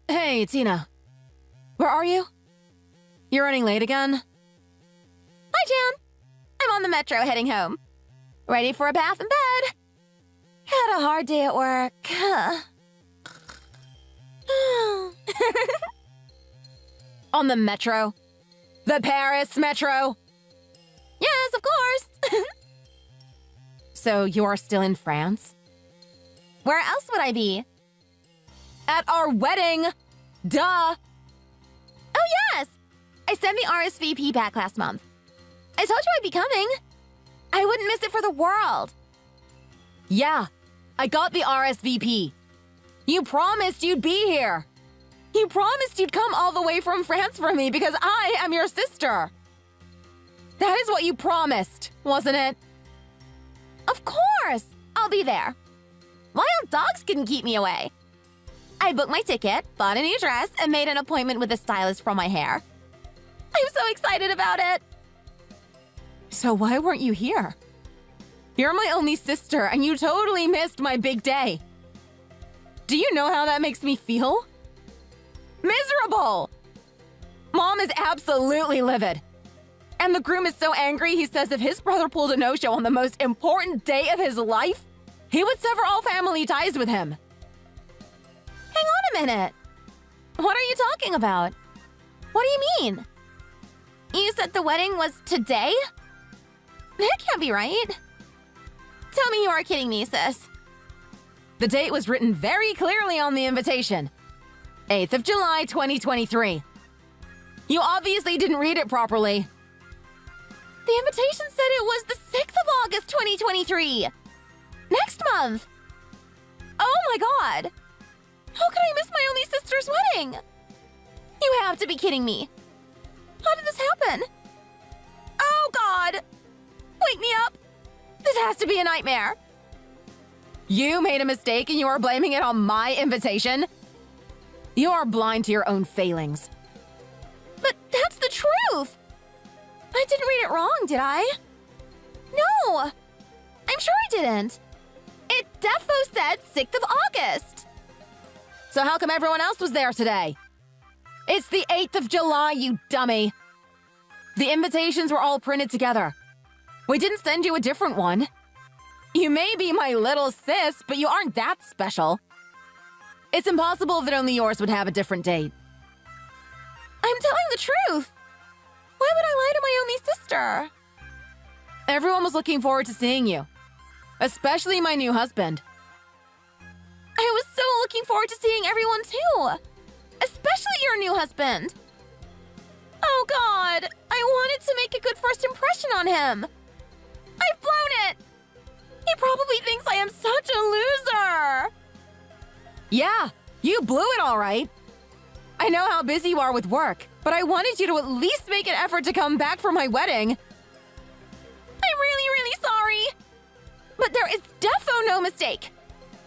Hey, Tina. Where are you? You're running late again? Hi, Jan. I'm on the metro heading home. Ready for a bath and bed. Had a hard day at work. On the metro? The Paris metro? Yes, of course. So you are still in France? Where else would I be? At our wedding! Duh! Oh, yes! I sent the RSVP back last month. I told you I'd be coming. I wouldn't miss it for the world. Yeah, I got the RSVP. You promised you'd be here. You promised you'd come all the way from France for me because I am your sister. That is what you promised, wasn't it? Of course! I'll be there. Wild dogs couldn't keep me away. I booked my ticket, bought a new dress, and made an appointment with a stylist for my hair. I'm so excited about it! So why weren't you here? You're my only sister, and you totally missed my big day. Do you know how that makes me feel? Miserable! Mom is absolutely livid. And the groom is so angry he says if his brother pulled a no-show on the most important day of his life, he would sever all family ties with him. Hang on a minute. What are you talking about? What do you mean? You said the wedding was today? That can't be right. Tell me you are kidding me, sis. The date was written very clearly on the invitation. 8th of July, 2023. You obviously didn't read it properly. The invitation said it was the 6th of August, 2023. Next month. Oh my god. How could I miss my only sister's wedding? You have to be kidding me. How did this happen? Oh god. Wake me up. This has to be a nightmare. You made a mistake and you are blaming it on my invitation? You are blind to your own failings. But that's the truth. I didn't read it wrong, did I? No. I'm sure I didn't. It defo said 6th of August. So how come everyone else was there today? It's the 8th of July, you dummy. The invitations were all printed together. We didn't send you a different one. You may be my little sis, but you aren't that special. It's impossible that only yours would have a different date. I'm telling the truth. Why would I lie to my only sister? Everyone was looking forward to seeing you. Especially my new husband. I was so looking forward to seeing everyone too. Especially your new husband. Oh god, I wanted to make a good first impression on him. I've blown it. He probably thinks I am such a loser. Yeah, you blew it all right. I know how busy you are with work, but I wanted you to at least make an effort to come back for my wedding. I'm really sorry. But there is defo no mistake.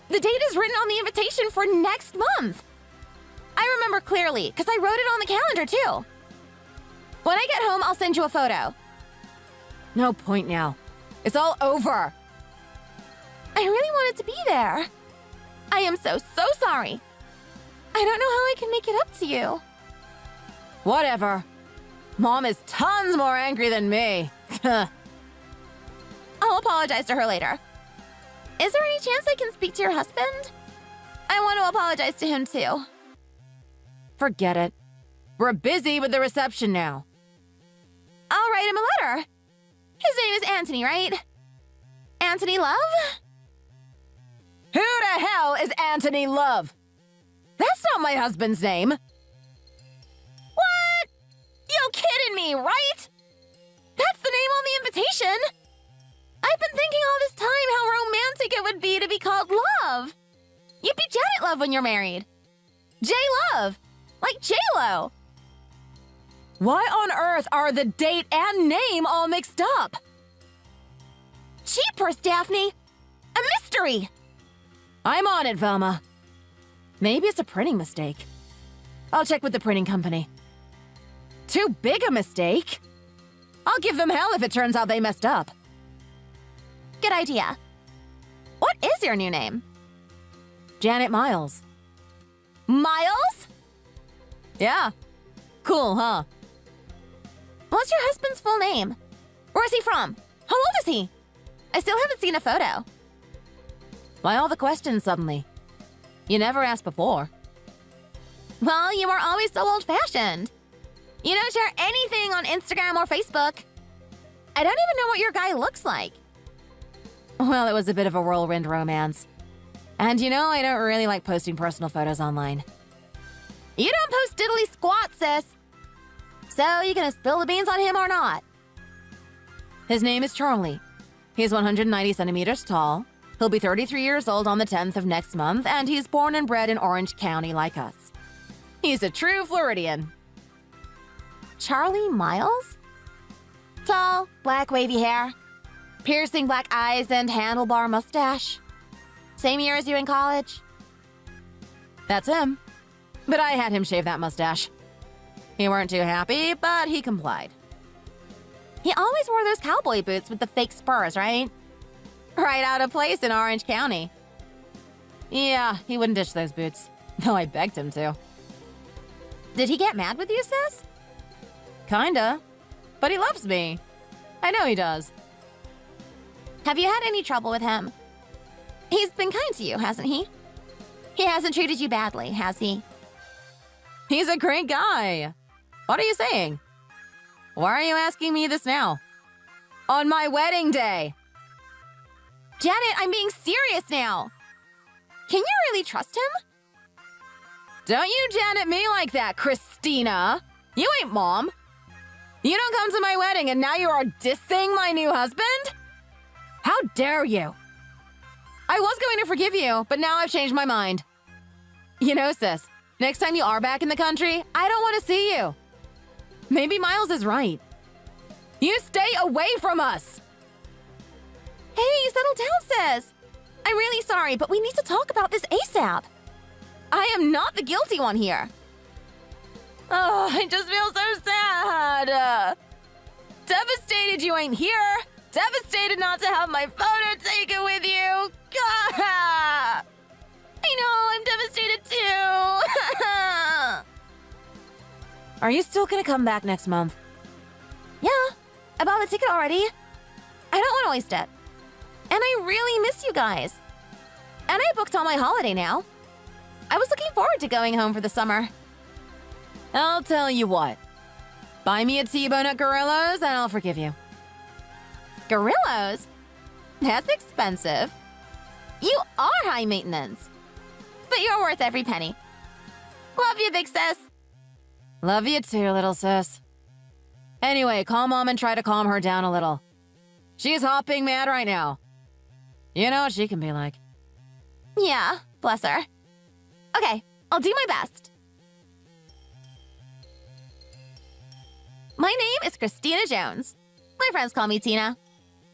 The date is written on the invitation for next month. I remember clearly, because I wrote it on the calendar too. When I get home, I'll send you a photo. No point now. It's all over. I really wanted to be there. I am so sorry. I don't know how I can make it up to you. Whatever. Mom is tons more angry than me. I'll apologize to her later. Is there any chance I can speak to your husband? I want to apologize to him too. Forget it. We're busy with the reception now. I'll write him a letter. His name is Anthony, right? Anthony Love? Who the hell is Anthony Love? That's not my husband's name. What? You kidding me, right? That's the name on the invitation. I've been thinking all this time how romantic it would be to be called Love. You'd be Janet Love when you're married. J Love, like J-Lo. Why on earth are the date and name all mixed up? Jeepers, Daphne. A mystery. I'm on it, Velma. Maybe it's a printing mistake. I'll check with the printing company. Too big a mistake? I'll give them hell if it turns out they messed up. Good idea. What is your new name? Janet Miles. Miles? Yeah. Cool, huh? What's your husband's full name? Where's he from? How old is he? I still haven't seen a photo. Why all the questions suddenly? You never asked before. Well, you were always so old-fashioned. You don't share anything on Instagram or Facebook. I don't even know what your guy looks like. Well, it was a bit of a whirlwind romance. And you know, I don't really like posting personal photos online. You don't post diddly squat, sis. So, you gonna spill the beans on him or not? His name is Charlie. He's 190 centimeters tall. He'll be 33 years old on the 10th of next month, and he's born and bred in Orange County like us. He's a true Floridian. Charlie Miles? Tall, black wavy hair, piercing black eyes and handlebar mustache. Same year as you in college? That's him. But I had him shave that mustache. He weren't too happy, but he complied. He always wore those cowboy boots with the fake spurs, right? Right out of place in Orange County. Yeah, he wouldn't ditch those boots, though I begged him to. Did he get mad with you, sis? Kinda. But he loves me. I know he does. Have you had any trouble with him? He's been kind to you, hasn't he? He hasn't treated you badly, has he? He's a great guy. What are you saying? Why are you asking me this now? On my wedding day! Janet, I'm being serious now. Can you really trust him? Don't you Janet me like that, Christina. You ain't mom. You don't come to my wedding and now you are dissing my new husband? How dare you? I was going to forgive you, but now I've changed my mind. You know, sis, next time you are back in the country, I don't want to see you. Maybe Miles is right. You stay away from us! Hey, settle down, sis. I'm really sorry, but we need to talk about this ASAP. I am not the guilty one here. Oh, I just feel so sad. Devastated you ain't here. Devastated not to have my photo taken with you. Gah! I know, I'm devastated too. Are you still gonna come back next month? Yeah, I bought the ticket already. I don't want to waste it. And I really miss you guys. And I booked all my holiday now. I was looking forward to going home for the summer. I'll tell you what. Buy me a T-bone at Gorillo's and I'll forgive you. Gorillo's? That's expensive. You are high maintenance. But you're worth every penny. Love you, big sis. Love you too, little sis. Anyway, call Mom and try to calm her down a little. She's hopping mad right now. You know what she can be like. Yeah, bless her. Okay, I'll do my best. My name is Christina Jones. My friends call me Tina.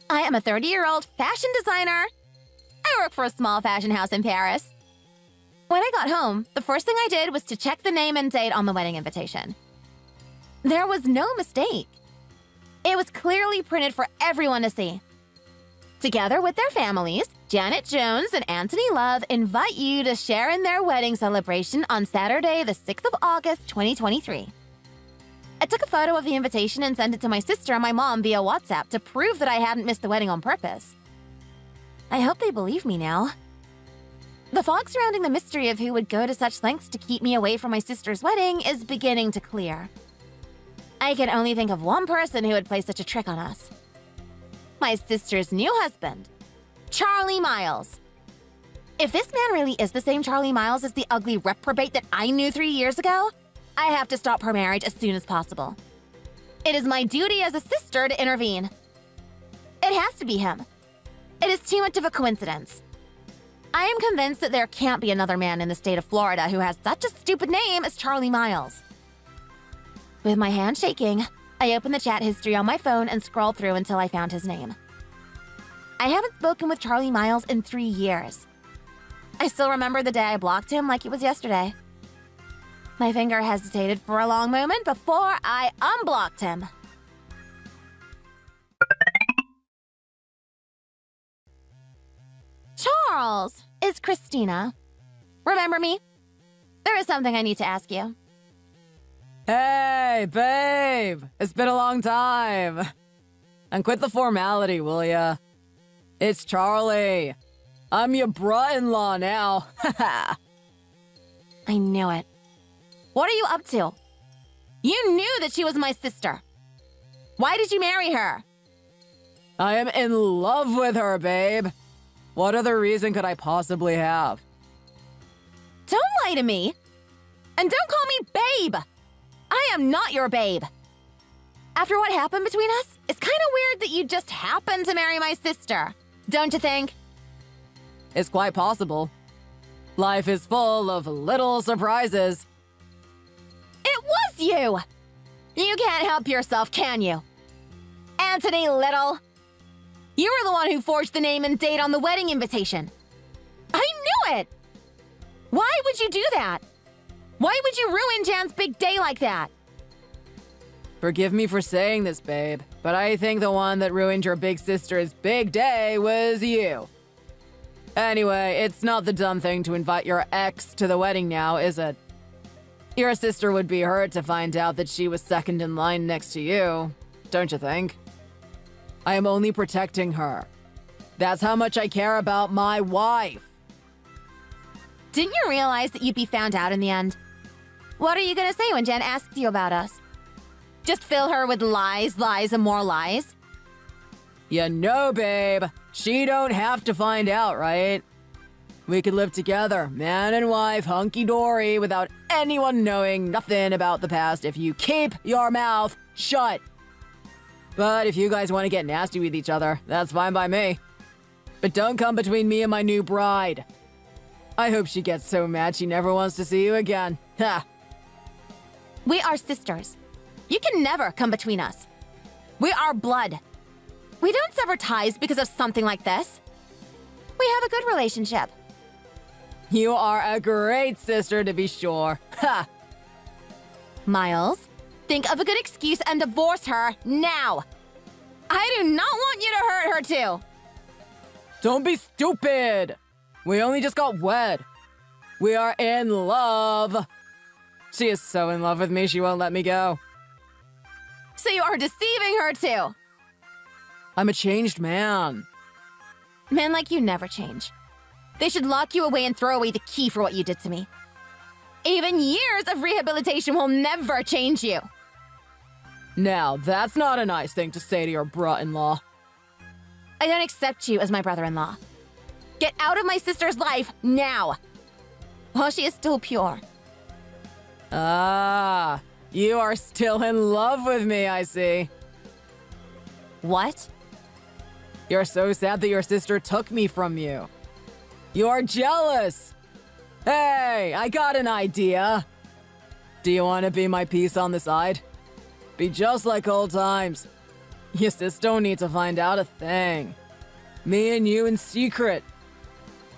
I am a 30-year-old fashion designer. I work for a small fashion house in Paris. When I got home, the first thing I did was to check the name and date on the wedding invitation. There was no mistake. It was clearly printed for everyone to see. Together with their families, Janet Jones and Anthony Love invite you to share in their wedding celebration on Saturday, the 6th of August, 2023. I took a photo of the invitation and sent it to my sister and my mom via WhatsApp to prove that I hadn't missed the wedding on purpose. I hope they believe me now. The fog surrounding the mystery of who would go to such lengths to keep me away from my sister's wedding is beginning to clear. I can only think of one person who would play such a trick on us. My sister's new husband, Charlie Miles. If this man really is the same Charlie Miles as the ugly reprobate that I knew 3 years ago, I have to stop her marriage as soon as possible. It is my duty as a sister to intervene. It has to be him. It is too much of a coincidence. I am convinced that there can't be another man in the state of Florida who has such a stupid name as Charlie Miles. With my hand shaking, I opened the chat history on my phone and scrolled through until I found his name. I haven't spoken with Charlie Miles in 3 years. I still remember the day I blocked him like it was yesterday. My finger hesitated for a long moment before I unblocked him. Charles, it's Christina. Remember me? There is something I need to ask you. Hey, babe! It's been a long time. And quit the formality, will ya? It's Charlie. I'm your bro-in-law now. I knew it. What are you up to? You knew that she was my sister. Why did you marry her? I am in love with her, babe. What other reason could I possibly have? Don't lie to me. And don't call me babe. I am not your babe. After what happened between us, it's kind of weird that you just happened to marry my sister. Don't you think? It's quite possible. Life is full of little surprises. It was you! You can't help yourself, can you? Anthony Little. You were the one who forged the name and date on the wedding invitation. I knew it! Why would you do that? Why would you ruin Jan's big day like that? Forgive me for saying this, babe, but I think the one that ruined your big sister's big day was you. Anyway, it's not the dumb thing to invite your ex to the wedding now, is it? Your sister would be hurt to find out that she was second in line next to you, don't you think? I am only protecting her. That's how much I care about my wife. Didn't you realize that you'd be found out in the end? What are you gonna say when Jan asks you about us? Just fill her with lies, lies, and more lies? You know, babe, she don't have to find out, right? We could live together, man and wife, hunky-dory, without anyone knowing nothing about the past if you keep your mouth shut. But if you guys want to get nasty with each other, that's fine by me. But don't come between me and my new bride. I hope she gets so mad she never wants to see you again. Ha! We are sisters. You can never come between us. We are blood. We don't sever ties because of something like this. We have a good relationship. You are a great sister, to be sure. Ha! Miles, think of a good excuse and divorce her now. I do not want you to hurt her too. Don't be stupid! We only just got wed. We are in love. She is so in love with me, she won't let me go. So you are deceiving her too. I'm a changed man. Men like you never change. They should lock you away and throw away the key for what you did to me. Even years of rehabilitation will never change you. Now, that's not a nice thing to say to your brother-in-law. I don't accept you as my brother-in-law. Get out of my sister's life now, while she is still pure. Ah, you are still in love with me, I see. What? You're so sad that your sister took me from you. You're jealous. Hey, I got an idea. Do you want to be my piece on the side? Be just like old times. Your sis don't need to find out a thing. Me and you in secret.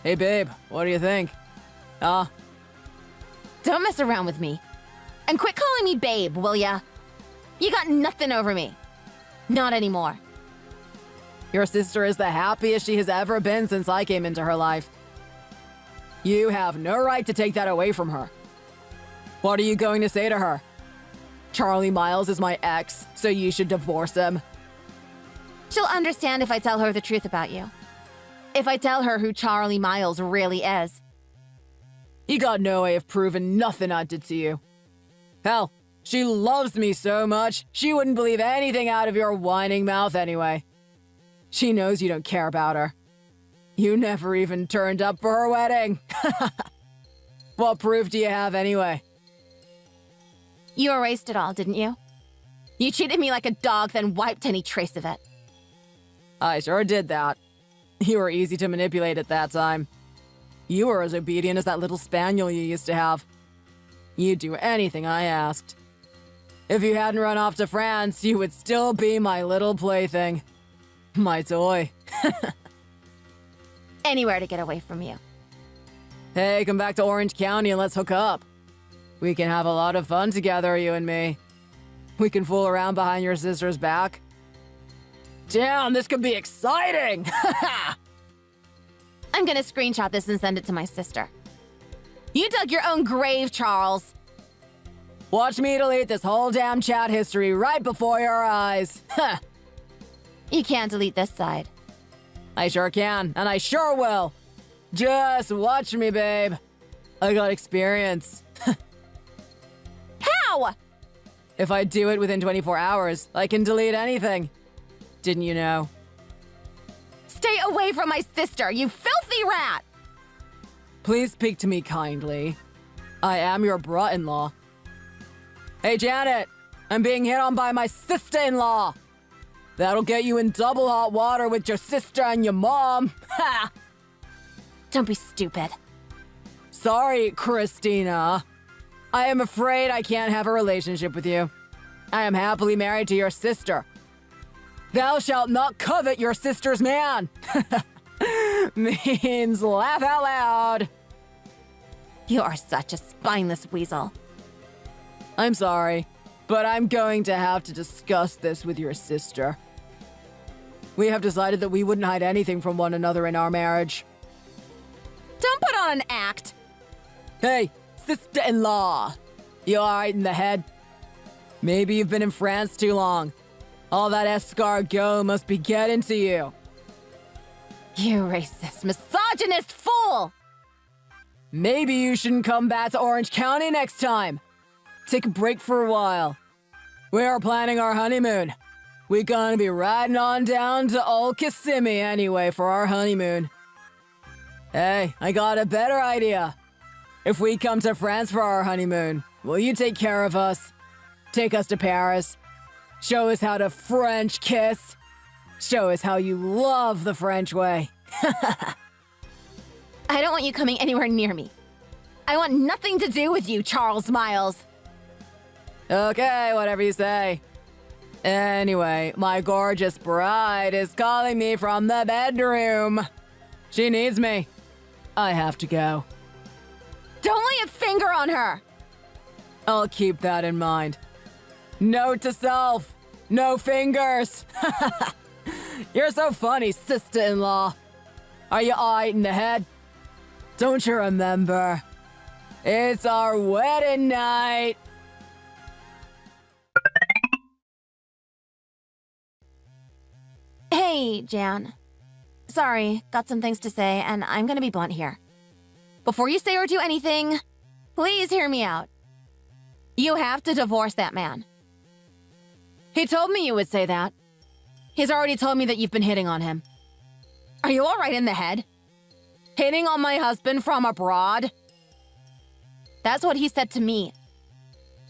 Hey, babe, what do you think? Huh? Don't mess around with me. And quit calling me babe, will ya? You got nothing over me. Not anymore. Your sister is the happiest she has ever been since I came into her life. You have no right to take that away from her. What are you going to say to her? Charlie Miles is my ex, so you should divorce him. She'll understand if I tell her the truth about you. If I tell her who Charlie Miles really is. You got no way of proving nothing I did to you. Hell, she loves me so much, she wouldn't believe anything out of your whining mouth anyway. She knows you don't care about her. You never even turned up for her wedding. What proof do you have anyway? You erased it all, didn't you? You treated me like a dog, then wiped any trace of it. I sure did that. You were easy to manipulate at that time. You were as obedient as that little spaniel you used to have. You'd do anything I asked. If you hadn't run off to France, you would still be my little plaything. My toy. Anywhere to get away from you. Hey, come back to Orange County and let's hook up. We can have a lot of fun together, you and me. We can fool around behind your sister's back. Damn, this could be exciting! I'm gonna screenshot this and send it to my sister. You dug your own grave, Charles. Watch me delete this whole damn chat history right before your eyes. You can't delete this side. I sure can, and I sure will. Just watch me, babe. I got experience. How? If I do it within 24 hours, I can delete anything. Didn't you know? Stay away from my sister, you filthy rat! Please speak to me kindly. I am your bra-in-law. Hey, Janet, I'm being hit on by my sister-in-law. That'll get you in double hot water with your sister and your mom. Ha! Don't be stupid. Sorry, Christina. I am afraid I can't have a relationship with you. I am happily married to your sister. Thou shalt not covet your sister's man. Means laugh out loud. You are such a spineless weasel. I'm sorry, but I'm going to have to discuss this with your sister. We have decided that we wouldn't hide anything from one another in our marriage. Don't put on an act. Hey, sister-in-law. You alright in the head? Maybe you've been in France too long. All that escargot must be getting to you. You racist, misogynist fool! Maybe you shouldn't come back to Orange County next time. Take a break for a while. We are planning our honeymoon. We're gonna be riding on down to old Kissimmee anyway for our honeymoon. Hey, I got a better idea. If we come to France for our honeymoon, will you take care of us? Take us to Paris. Show us how to French kiss. Show us how you love the French way. I don't want you coming anywhere near me. I want nothing to do with you, Charles Miles. Okay, whatever you say. Anyway, my gorgeous bride is calling me from the bedroom. She needs me. I have to go. Don't lay a finger on her! I'll keep that in mind. Note to self, no fingers. You're so funny, sister-in-law. Are you alright in the head? Don't you remember? It's our wedding night. Hey, Jan. Sorry, got some things to say, and I'm gonna be blunt here. Before you say or do anything, please hear me out. You have to divorce that man. He told me you would say that. He's already told me that you've been hitting on him. Are you alright in the head? Hitting on my husband from abroad? That's what he said to me.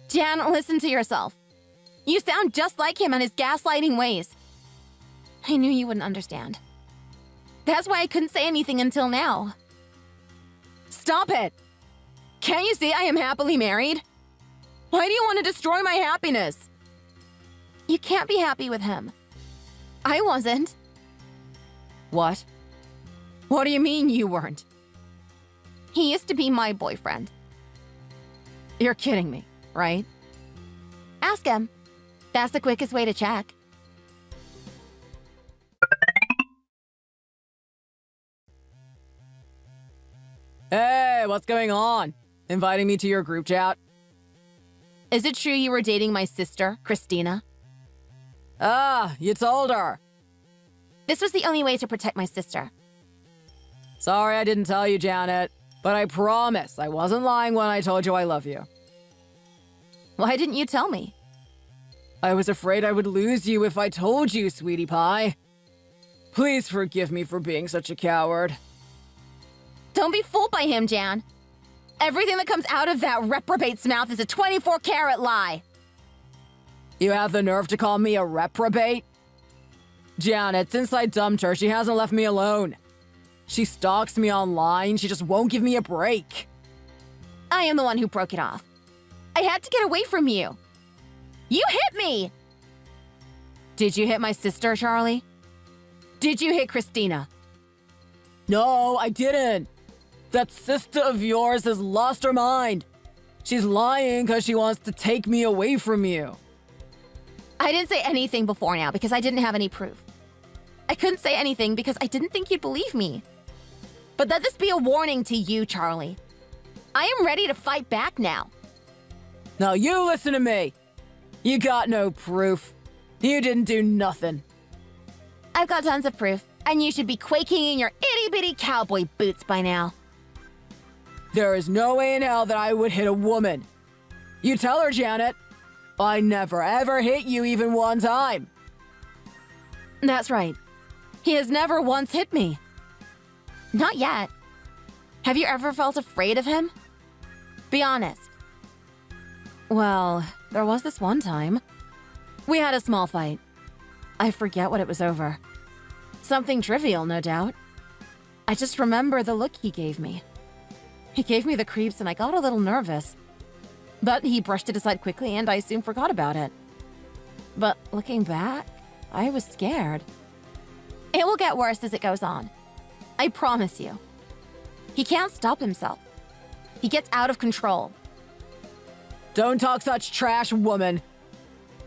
Jan, listen to yourself. You sound just like him and his gaslighting ways. I knew you wouldn't understand. That's why I couldn't say anything until now. Stop it! Can't you see I am happily married? Why do you want to destroy my happiness? You can't be happy with him. I wasn't. What? What do you mean you weren't? He used to be my boyfriend. You're kidding me, right? Ask him. That's the quickest way to check. Hey, what's going on? Inviting me to your group chat? Is it true you were dating my sister, Christina? Ah, you told her. This was the only way to protect my sister. Sorry I didn't tell you, Janet, but I promise I wasn't lying when I told you I love you. Why didn't you tell me? I was afraid I would lose you if I told you, sweetie pie. Please forgive me for being such a coward. Don't be fooled by him, Jan. Everything that comes out of that reprobate's mouth is a 24-karat lie. You have the nerve to call me a reprobate? Janet, since I dumped her, she hasn't left me alone. She stalks me online, she just won't give me a break. I am the one who broke it off. I had to get away from you. You hit me! Did you hit my sister, Charlie? Did you hit Christina? No, I didn't. That sister of yours has lost her mind. She's lying because she wants to take me away from you. I didn't say anything before now because I didn't have any proof. I couldn't say anything because I didn't think you'd believe me. But let this be a warning to you, Charlie. I am ready to fight back now. Now you listen to me. You got no proof. You didn't do nothing. I've got tons of proof, and you should be quaking in your itty-bitty cowboy boots by now. There is no way in hell that I would hit a woman. You tell her, Janet. I never ever hit you even one time. That's right. He has never once hit me. Not yet. Have you ever felt afraid of him? Be honest. Well, there was this one time. We had a small fight. I forget what it was over. Something trivial, no doubt. I just remember the look he gave me. He gave me the creeps and I got a little nervous. But he brushed it aside quickly and I soon forgot about it. But looking back, I was scared. It will get worse as it goes on. I promise you. He can't stop himself. He gets out of control. Don't talk such trash, woman.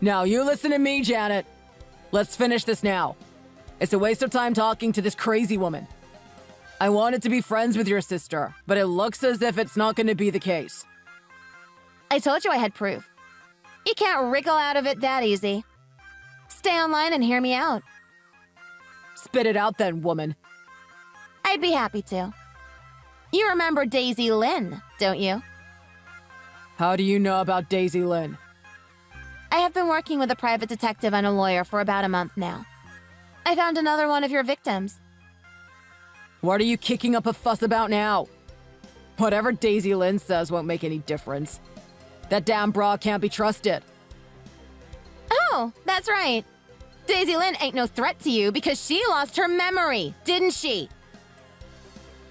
Now you listen to me, Janet. Let's finish this now. It's a waste of time talking to this crazy woman. I wanted to be friends with your sister, but it looks as if it's not going to be the case. I told you I had proof. You can't wriggle out of it that easy. Stay online and hear me out. Spit it out then, woman. I'd be happy to. You remember Daisy Lynn, don't you? How do you know about Daisy Lynn? I have been working with a private detective and a lawyer for about a month now. I found another one of your victims. What are you kicking up a fuss about now? Whatever Daisy Lynn says won't make any difference. That damn bra can't be trusted. Oh, that's right. Daisy Lynn ain't no threat to you because she lost her memory, didn't she?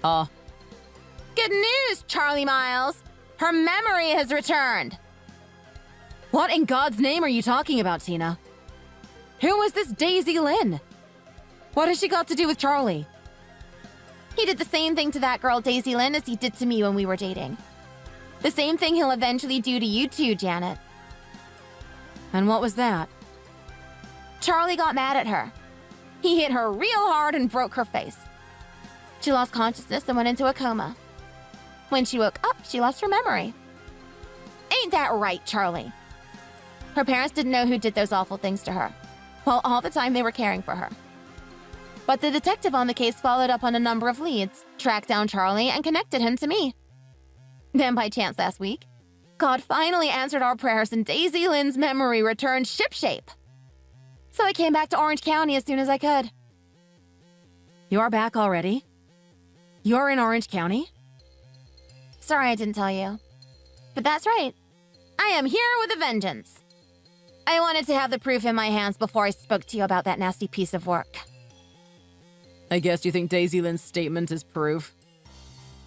Good news, Charlie Miles. Her memory has returned. What in God's name are you talking about, Tina? Who was this Daisy Lynn? What has she got to do with Charlie? He did the same thing to that girl, Daisy Lynn, as he did to me when we were dating. The same thing he'll eventually do to you too, Janet. And what was that? Charlie got mad at her. He hit her real hard and broke her face. She lost consciousness and went into a coma. When she woke up, she lost her memory. Ain't that right, Charlie? Her parents didn't know who did those awful things to her, while all the time they were caring for her. But the detective on the case followed up on a number of leads, tracked down Charlie, and connected him to me. Then by chance last week, God finally answered our prayers and Daisy Lynn's memory returned shipshape. So I came back to Orange County as soon as I could. You're back already? You're in Orange County? Sorry I didn't tell you. But that's right. I am here with a vengeance. I wanted to have the proof in my hands before I spoke to you about that nasty piece of work. I guess you think Daisy Lynn's statement is proof.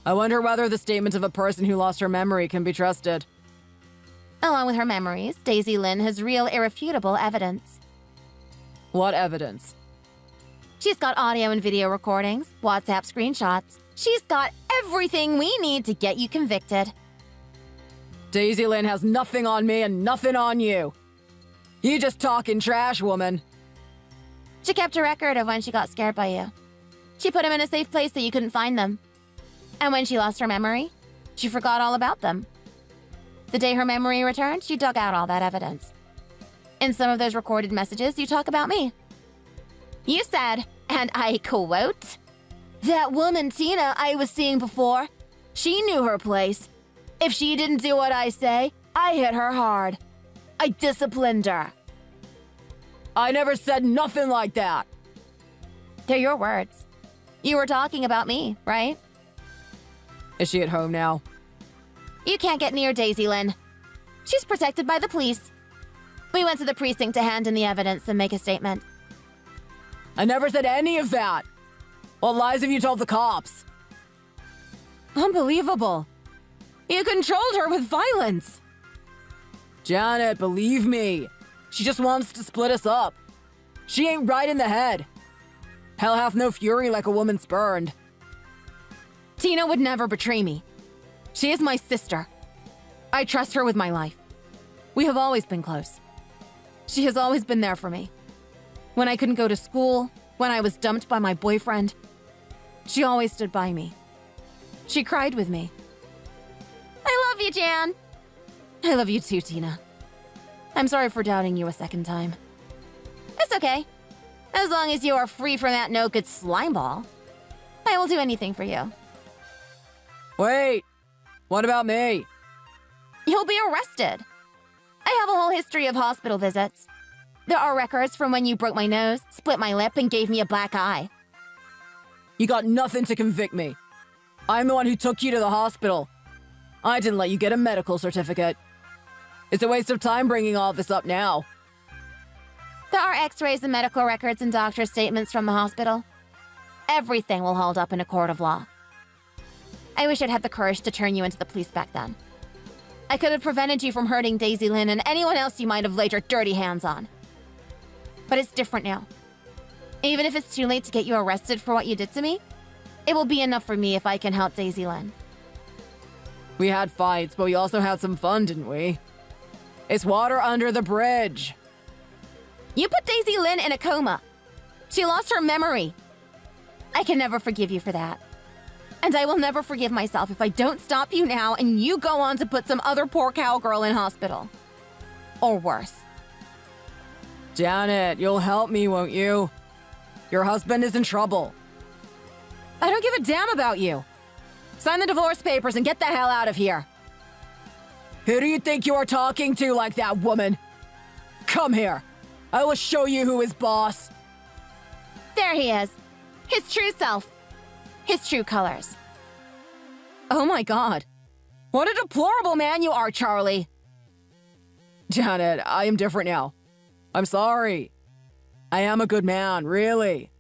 I wonder whether the statement of a person who lost her memory can be trusted. Along with her memories, Daisy Lynn has real irrefutable evidence. What evidence? She's got audio and video recordings, WhatsApp screenshots. She's got everything we need to get you convicted. Daisy Lynn has nothing on me and nothing on you. You just talking trash, woman. She kept a record of when she got scared by you. She put them in a safe place so you couldn't find them. And when she lost her memory, she forgot all about them. The day her memory returned, she dug out all that evidence. In some of those recorded messages, you talk about me. You said, and I quote, "That woman Tina I was seeing before, she knew her place. If she didn't do what I say, I hit her hard. I disciplined her." I never said nothing like that. They're your words. You were talking about me, right? Is she at home now? You can't get near Daisy Lynn. She's protected by the police. We went to the precinct to hand in the evidence and make a statement. I never said any of that. What lies have you told the cops? Unbelievable. You controlled her with violence. Janet, believe me. She just wants to split us up. She ain't right in the head. Hell hath no fury like a woman spurned. Tina would never betray me. She is my sister. I trust her with my life. We have always been close. She has always been there for me. When I couldn't go to school, when I was dumped by my boyfriend, she always stood by me. She cried with me. I love you, Jan. I love you too, Tina. I'm sorry for doubting you a second time. It's okay. As long as you are free from that no-good slime ball, I will do anything for you. Wait! What about me? You'll be arrested. I have a whole history of hospital visits. There are records from when you broke my nose, split my lip, and gave me a black eye. You got nothing to convict me. I'm the one who took you to the hospital. I didn't let you get a medical certificate. It's a waste of time bringing all this up now. There are x-rays and medical records and doctor's statements from the hospital. Everything will hold up in a court of law. I wish I'd had the courage to turn you into the police back then. I could have prevented you from hurting Daisy Lynn and anyone else you might have laid your dirty hands on. But it's different now. Even if it's too late to get you arrested for what you did to me, it will be enough for me if I can help Daisy Lynn. We had fights, but we also had some fun, didn't we? It's water under the bridge. You put Daisy Lynn in a coma. She lost her memory. I can never forgive you for that. And I will never forgive myself if I don't stop you now and you go on to put some other poor cowgirl in hospital. Or worse. Janet, you'll help me, won't you? Your husband is in trouble. I don't give a damn about you. Sign the divorce papers and get the hell out of here. Who do you think you are talking to like that, woman? Come here. I will show you who is boss. There he is. His true self. His true colors. Oh my god. What a deplorable man you are, Charlie. Janet, I am different now. I'm sorry. I am a good man, really.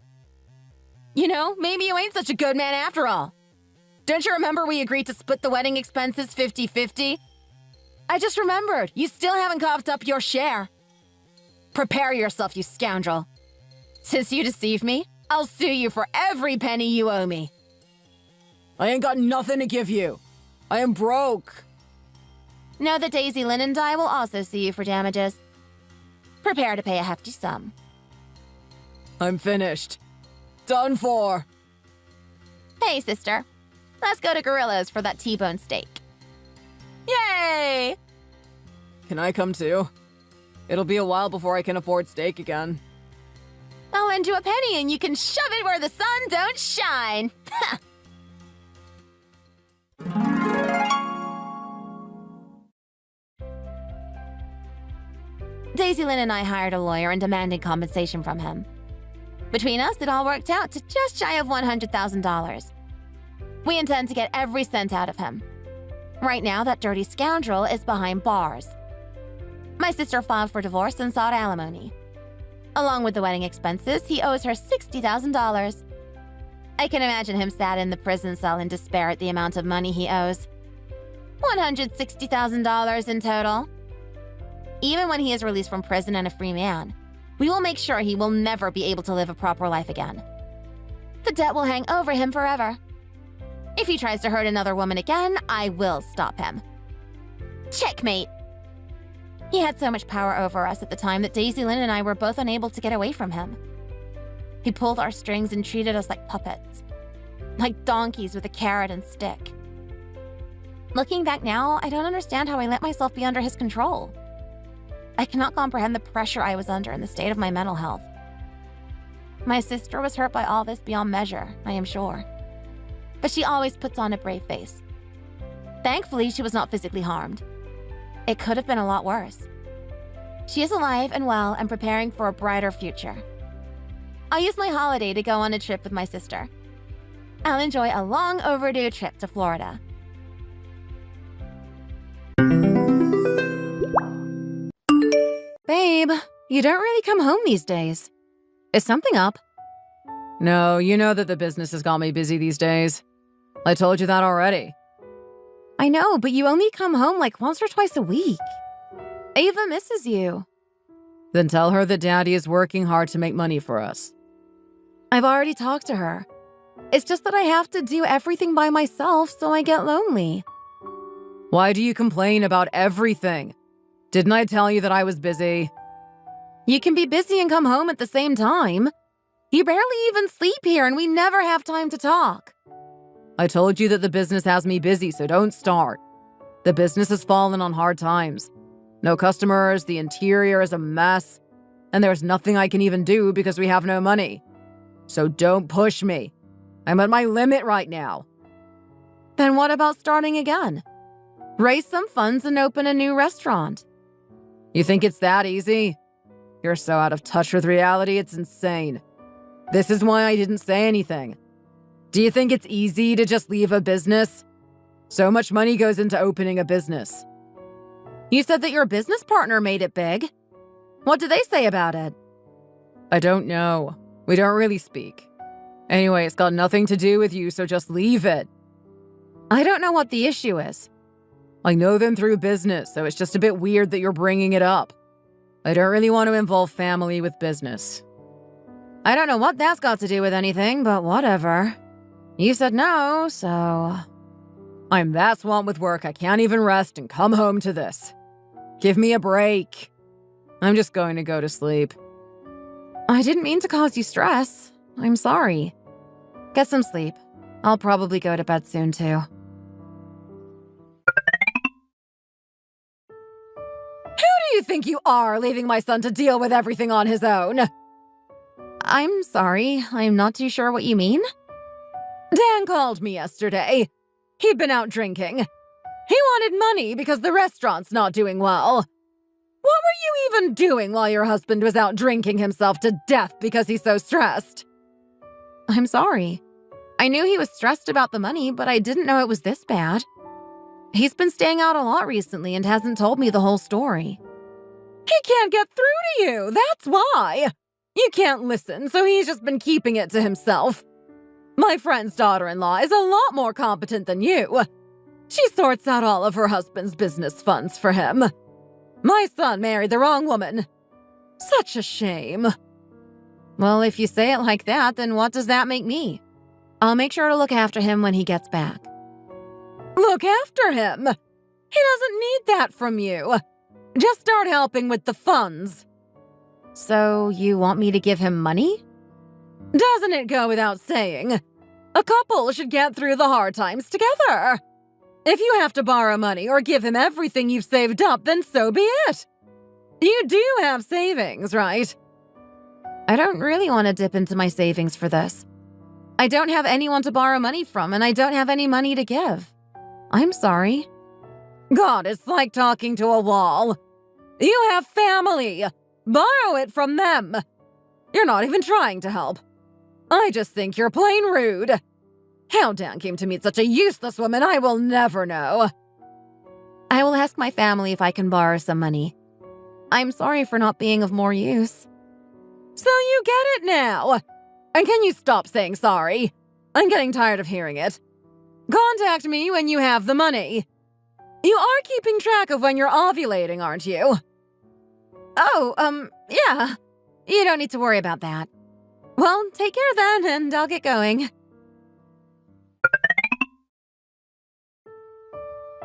You know, maybe you ain't such a good man after all. Don't you remember we agreed to split the wedding expenses 50-50? I just remembered. You still haven't coughed up your share. Prepare yourself, you scoundrel. Since you deceived me, I'll sue you for every penny you owe me. I ain't got nothing to give you. I am broke. Know that Daisy Lynn and I will also sue you for damages. Prepare to pay a hefty sum. I'm finished. Done for. Hey, sister. Let's go to Gorillas for that T-bone steak. Yay! Can I come too? It'll be a while before I can afford steak again. I'll lend you a penny and you can shove it where the sun don't shine. Daisy Lynn and I hired a lawyer and demanded compensation from him. Between us, it all worked out to just shy of $100,000. We intend to get every cent out of him. Right now, that dirty scoundrel is behind bars. My sister filed for divorce and sought alimony. Along with the wedding expenses, he owes her $60,000. I can imagine him sat in the prison cell in despair at the amount of money he owes. $160,000 in total. Even when he is released from prison and a free man, we will make sure he will never be able to live a proper life again. The debt will hang over him forever. If he tries to hurt another woman again, I will stop him. Checkmate! He had so much power over us at the time that Daisy Lynn and I were both unable to get away from him. He pulled our strings and treated us like puppets. Like donkeys with a carrot and stick. Looking back now, I don't understand how I let myself be under his control. I cannot comprehend the pressure I was under and the state of my mental health. My sister was hurt by all this beyond measure, I am sure. But she always puts on a brave face. Thankfully, she was not physically harmed. It could have been a lot worse. She is alive and well and preparing for a brighter future. I'll use my holiday to go on a trip with my sister. I'll enjoy a long overdue trip to Florida. Babe, you don't really come home these days. Is something up? No, you know that the business has got me busy these days. I told you that already. I know, but you only come home like once or twice a week. Ava misses you. Then tell her that Daddy is working hard to make money for us. I've already talked to her. It's just that I have to do everything by myself, so I get lonely. Why do you complain about everything? Didn't I tell you that I was busy? You can be busy and come home at the same time. You barely even sleep here and we never have time to talk. I told you that the business has me busy, so don't start. The business has fallen on hard times. No customers, the interior is a mess, and there's nothing I can even do because we have no money. So don't push me. I'm at my limit right now. Then what about starting again? Raise some funds and open a new restaurant. You think it's that easy? You're so out of touch with reality, it's insane. This is why I didn't say anything. Do you think it's easy to just leave a business? So much money goes into opening a business. You said that your business partner made it big. What did they say about it? I don't know. We don't really speak. Anyway, it's got nothing to do with you, so just leave it. I don't know what the issue is. I know them through business, so it's just a bit weird that you're bringing it up. I don't really want to involve family with business. I don't know what that's got to do with anything, but whatever. You said no, so... I'm that swamped with work I can't even rest and come home to this. Give me a break. I'm just going to go to sleep. I didn't mean to cause you stress. I'm sorry. Get some sleep. I'll probably go to bed soon, too. Who do you think you are, leaving my son to deal with everything on his own? I'm sorry. I'm not too sure what you mean. Dan called me yesterday. He'd been out drinking. He wanted money because the restaurant's not doing well. What were you even doing while your husband was out drinking himself to death because he's so stressed? I'm sorry. I knew he was stressed about the money, but I didn't know it was this bad. He's been staying out a lot recently and hasn't told me the whole story. He can't get through to you, that's why. You can't listen, so he's just been keeping it to himself. My friend's daughter-in-law is a lot more competent than you. She sorts out all of her husband's business funds for him. My son married the wrong woman. Such a shame. Well, if you say it like that, then what does that make me? I'll make sure to look after him when he gets back. Look after him? He doesn't need that from you. Just start helping with the funds. So, you want me to give him money? Doesn't it go without saying? A couple should get through the hard times together. If you have to borrow money or give him everything you've saved up, then so be it. You do have savings, right? I don't really want to dip into my savings for this. I don't have anyone to borrow money from, and I don't have any money to give. I'm sorry. God, it's like talking to a wall. You have family. Borrow it from them. You're not even trying to help. I just think you're plain rude. How Dan came to meet such a useless woman, I will never know. I will ask my family if I can borrow some money. I'm sorry for not being of more use. So you get it now. And can you stop saying sorry? I'm getting tired of hearing it. Contact me when you have the money. You are keeping track of when you're ovulating, aren't you? Oh, yeah. You don't need to worry about that. Well, take care then, and I'll get going.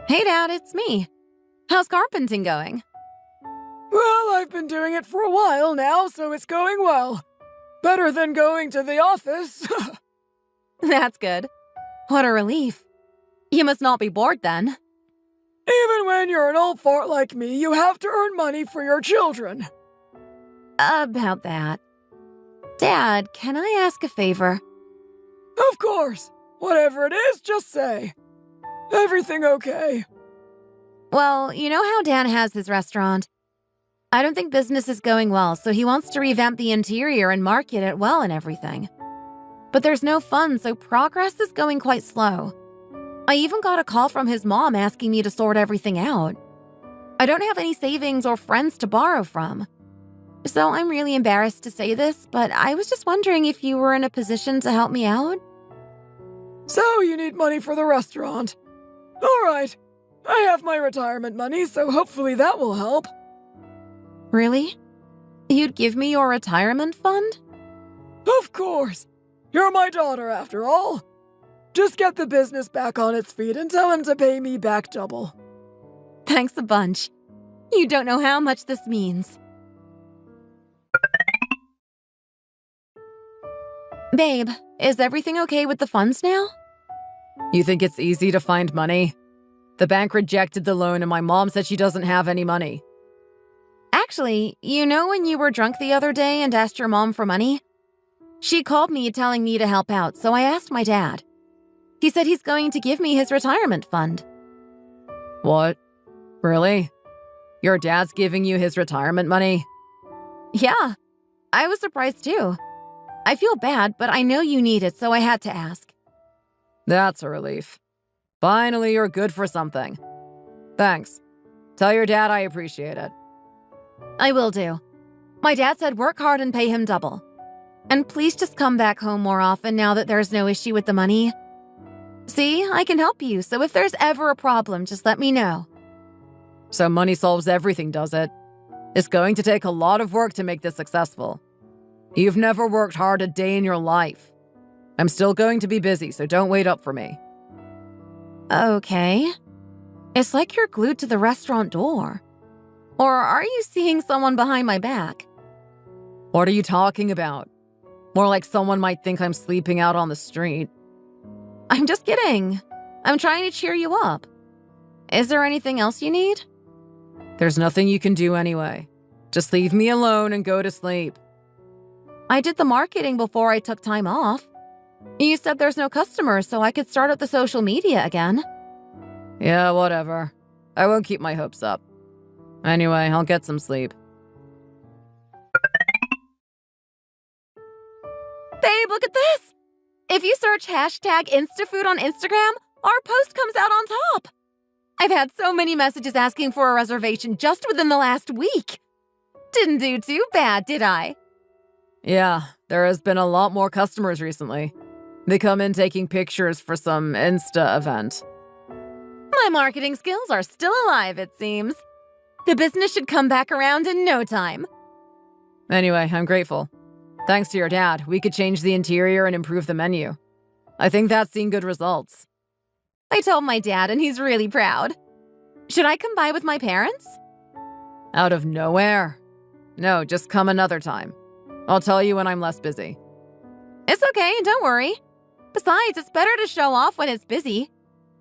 Hey, Dad, it's me. How's carpenting going? Well, I've been doing it for a while now, so it's going well. Better than going to the office. That's good. What a relief. You must not be bored then. Even when you're an old fart like me, you have to earn money for your children. About that. Dad, can I ask a favor? Of course. Whatever it is, just say. Everything okay? Well, you know how Dan has his restaurant? I don't think business is going well, so he wants to revamp the interior and market it well and everything. But there's no funds, so progress is going quite slow. I even got a call from his mom asking me to sort everything out. I don't have any savings or friends to borrow from. So I'm really embarrassed to say this, but I was just wondering if you were in a position to help me out. So you need money for the restaurant. All right. I have my retirement money, so hopefully that will help. Really? You'd give me your retirement fund? Of course. You're my daughter, after all. Just get the business back on its feet and tell him to pay me back double. Thanks a bunch. You don't know how much this means. Babe, is everything okay with the funds now? You think it's easy to find money? The bank rejected the loan and my mom said she doesn't have any money. Actually, you know when you were drunk the other day and asked your mom for money? She called me telling me to help out, so I asked my dad. He said he's going to give me his retirement fund. What? Really? Your dad's giving you his retirement money? Yeah, I was surprised too. I feel bad, but I know you need it, so I had to ask. That's a relief. Finally, you're good for something. Thanks. Tell your dad I appreciate it. I will do. My dad said work hard and pay him double. And please just come back home more often now that there's no issue with the money. See, I can help you, so if there's ever a problem, just let me know. So money solves everything, does it? It's going to take a lot of work to make this successful. You've never worked hard a day in your life. I'm still going to be busy, so don't wait up for me. Okay. It's like you're glued to the restaurant door. Or are you seeing someone behind my back? What are you talking about? More like someone might think I'm sleeping out on the street. I'm just kidding. I'm trying to cheer you up. Is there anything else you need? There's nothing you can do anyway. Just leave me alone and go to sleep. I did the marketing before I took time off. You said there's no customers, so I could start up the social media again. Yeah, whatever. I won't keep my hopes up. Anyway, I'll get some sleep. Babe, look at this! If you search hashtag InstaFood on Instagram, our post comes out on top. I've had so many messages asking for a reservation just within the last week. Didn't do too bad, did I? Yeah, there has been a lot more customers recently. They come in taking pictures for some Insta event. My marketing skills are still alive, it seems. The business should come back around in no time. Anyway, I'm grateful. Thanks to your dad, we could change the interior and improve the menu. I think that's seen good results. I told my dad and he's really proud. Should I come by with my parents? Out of nowhere? No, just come another time. I'll tell you when I'm less busy. It's okay, don't worry. Besides, it's better to show off when it's busy.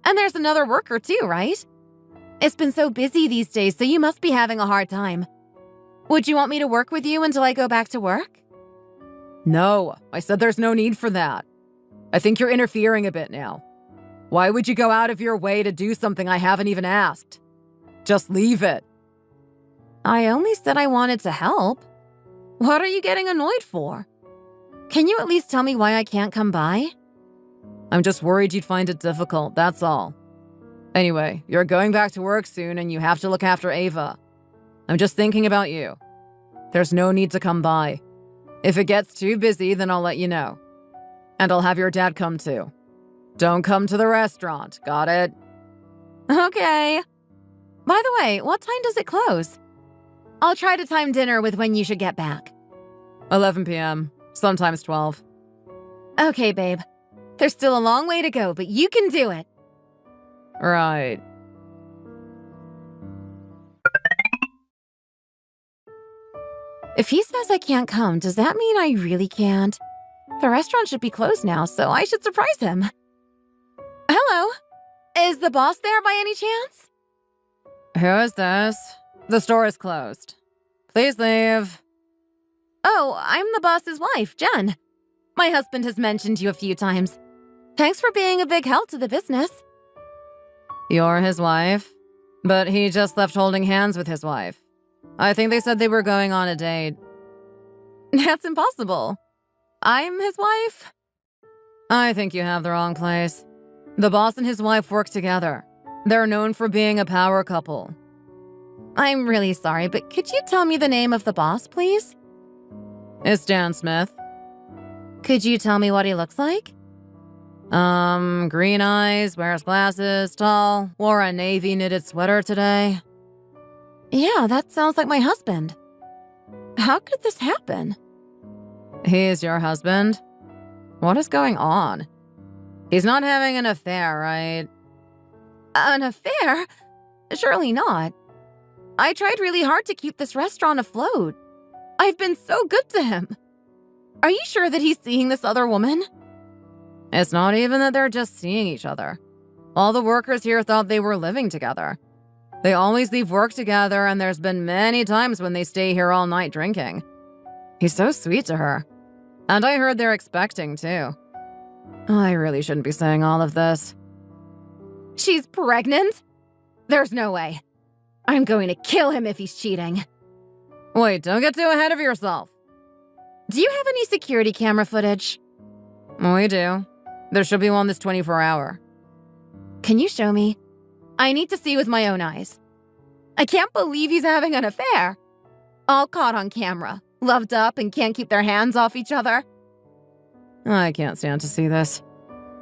And there's another worker too, right? It's been so busy these days, so you must be having a hard time. Would you want me to work with you until I go back to work? No, I said there's no need for that. I think you're interfering a bit now. Why would you go out of your way to do something I haven't even asked? Just leave it. I only said I wanted to help. What are you getting annoyed for? Can you at least tell me why I can't come by? I'm just worried you'd find it difficult, that's all. Anyway, you're going back to work soon and you have to look after Ava. I'm just thinking about you. There's no need to come by. If it gets too busy, then I'll let you know. And I'll have your dad come too. Don't come to the restaurant, got it? Okay. By the way, what time does it close? I'll try to time dinner with when you should get back. 11 p.m., sometimes 12. Okay, babe. There's still a long way to go, but you can do it. Right. If he says I can't come, does that mean I really can't? The restaurant should be closed now, so I should surprise him. Hello? Is the boss there by any chance? Who is this? The store is closed. Please leave. Oh, I'm the boss's wife, Jen. My husband has mentioned you a few times. Thanks for being a big help to the business. You're his wife? But he just left holding hands with his wife. I think they said they were going on a date. That's impossible. I'm his wife? I think you have the wrong place. The boss and his wife work together. They're known for being a power couple. I'm really sorry, but could you tell me the name of the boss, please? It's Dan Smith. Could you tell me what he looks like? Green eyes, wears glasses, tall, wore a navy knitted sweater today. Yeah, that sounds like my husband. How could this happen? He's your husband? What is going on? He's not having an affair, right? An affair? Surely not. I tried really hard to keep this restaurant afloat. I've been so good to him. Are you sure that he's seeing this other woman? It's not even that they're just seeing each other. All the workers here thought they were living together. They always leave work together, and there's been many times when they stay here all night drinking. He's so sweet to her. And I heard they're expecting, too. I really shouldn't be saying all of this. She's pregnant? There's no way. I'm going to kill him if he's cheating. Wait, don't get too ahead of yourself. Do you have any security camera footage? We do. There should be one this 24-hour. Can you show me? I need to see with my own eyes. I can't believe he's having an affair. All caught on camera, loved up and can't keep their hands off each other. I can't stand to see this.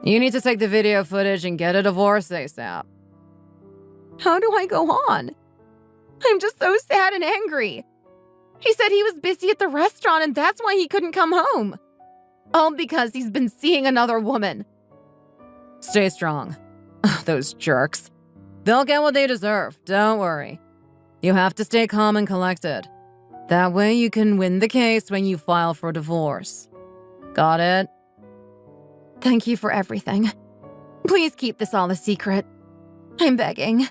You need to take the video footage and get a divorce ASAP. How do I go on? I'm just so sad and angry. He said he was busy at the restaurant and that's why he couldn't come home. All because he's been seeing another woman. Stay strong. Those jerks. They'll get what they deserve, don't worry. You have to stay calm and collected. That way you can win the case when you file for divorce. Got it? Thank you for everything. Please keep this all a secret. I'm begging.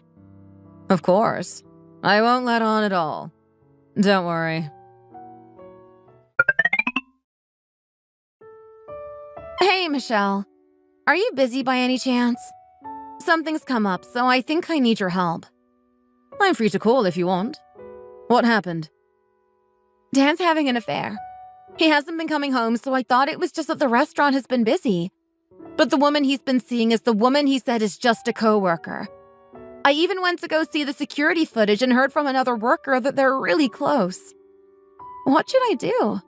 Of course. I won't let on at all. Don't worry. Hey, Michelle. Are you busy by any chance? Something's come up, so I think I need your help. I'm free to call if you want. What happened? Dan's having an affair. He hasn't been coming home, so I thought it was just that the restaurant has been busy. But the woman he's been seeing is the woman he said is just a coworker. I even went to go see the security footage and heard from another worker that they're really close. What should I do?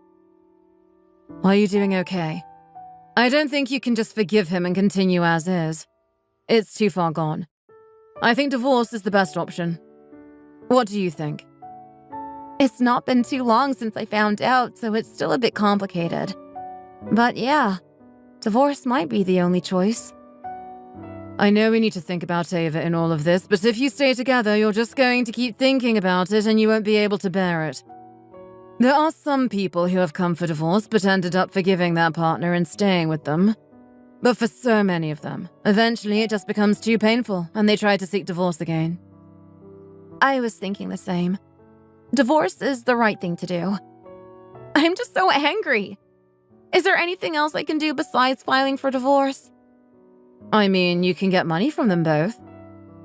Are you doing okay? I don't think you can just forgive him and continue as is. It's too far gone. I think divorce is the best option. What do you think? It's not been too long since I found out, so it's still a bit complicated. But yeah, divorce might be the only choice. I know we need to think about Ava in all of this, but if you stay together, you're just going to keep thinking about it and you won't be able to bear it. There are some people who have come for divorce but ended up forgiving their partner and staying with them. But for so many of them, eventually it just becomes too painful and they try to seek divorce again. I was thinking the same. Divorce is the right thing to do. I'm just so angry. Is there anything else I can do besides filing for divorce? I mean, you can get money from them both.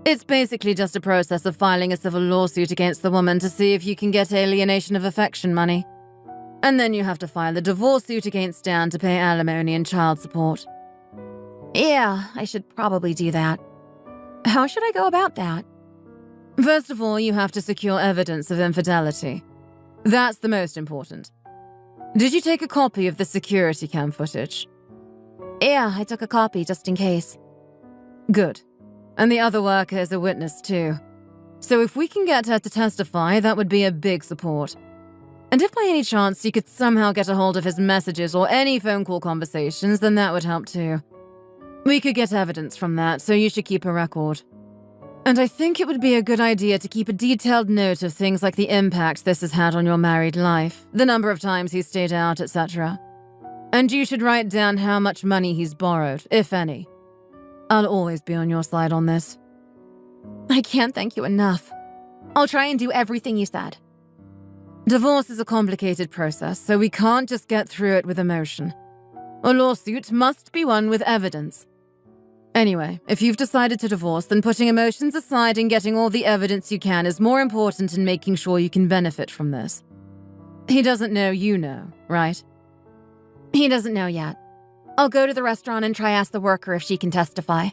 It's basically just a process of filing a civil lawsuit against the woman to see if you can get alienation of affection money. And then you have to file a divorce suit against Dan to pay alimony and child support. Yeah, I should probably do that. How should I go about that? First of all, you have to secure evidence of infidelity. That's the most important. Did you take a copy of the security cam footage? Yeah, I took a copy just in case. Good. And the other worker is a witness too. So if we can get her to testify, that would be a big support. And if by any chance you could somehow get a hold of his messages or any phone call conversations, then that would help too. We could get evidence from that, so you should keep a record. And I think it would be a good idea to keep a detailed note of things like the impact this has had on your married life, the number of times he's stayed out, etc. And you should write down how much money he's borrowed, if any. I'll always be on your side on this. I can't thank you enough. I'll try and do everything you said. Divorce is a complicated process, so we can't just get through it with emotion. A lawsuit must be won with evidence. Anyway, if you've decided to divorce, then putting emotions aside and getting all the evidence you can is more important in making sure you can benefit from this. He doesn't know you know, right? He doesn't know yet. I'll go to the restaurant and try ask the worker if she can testify.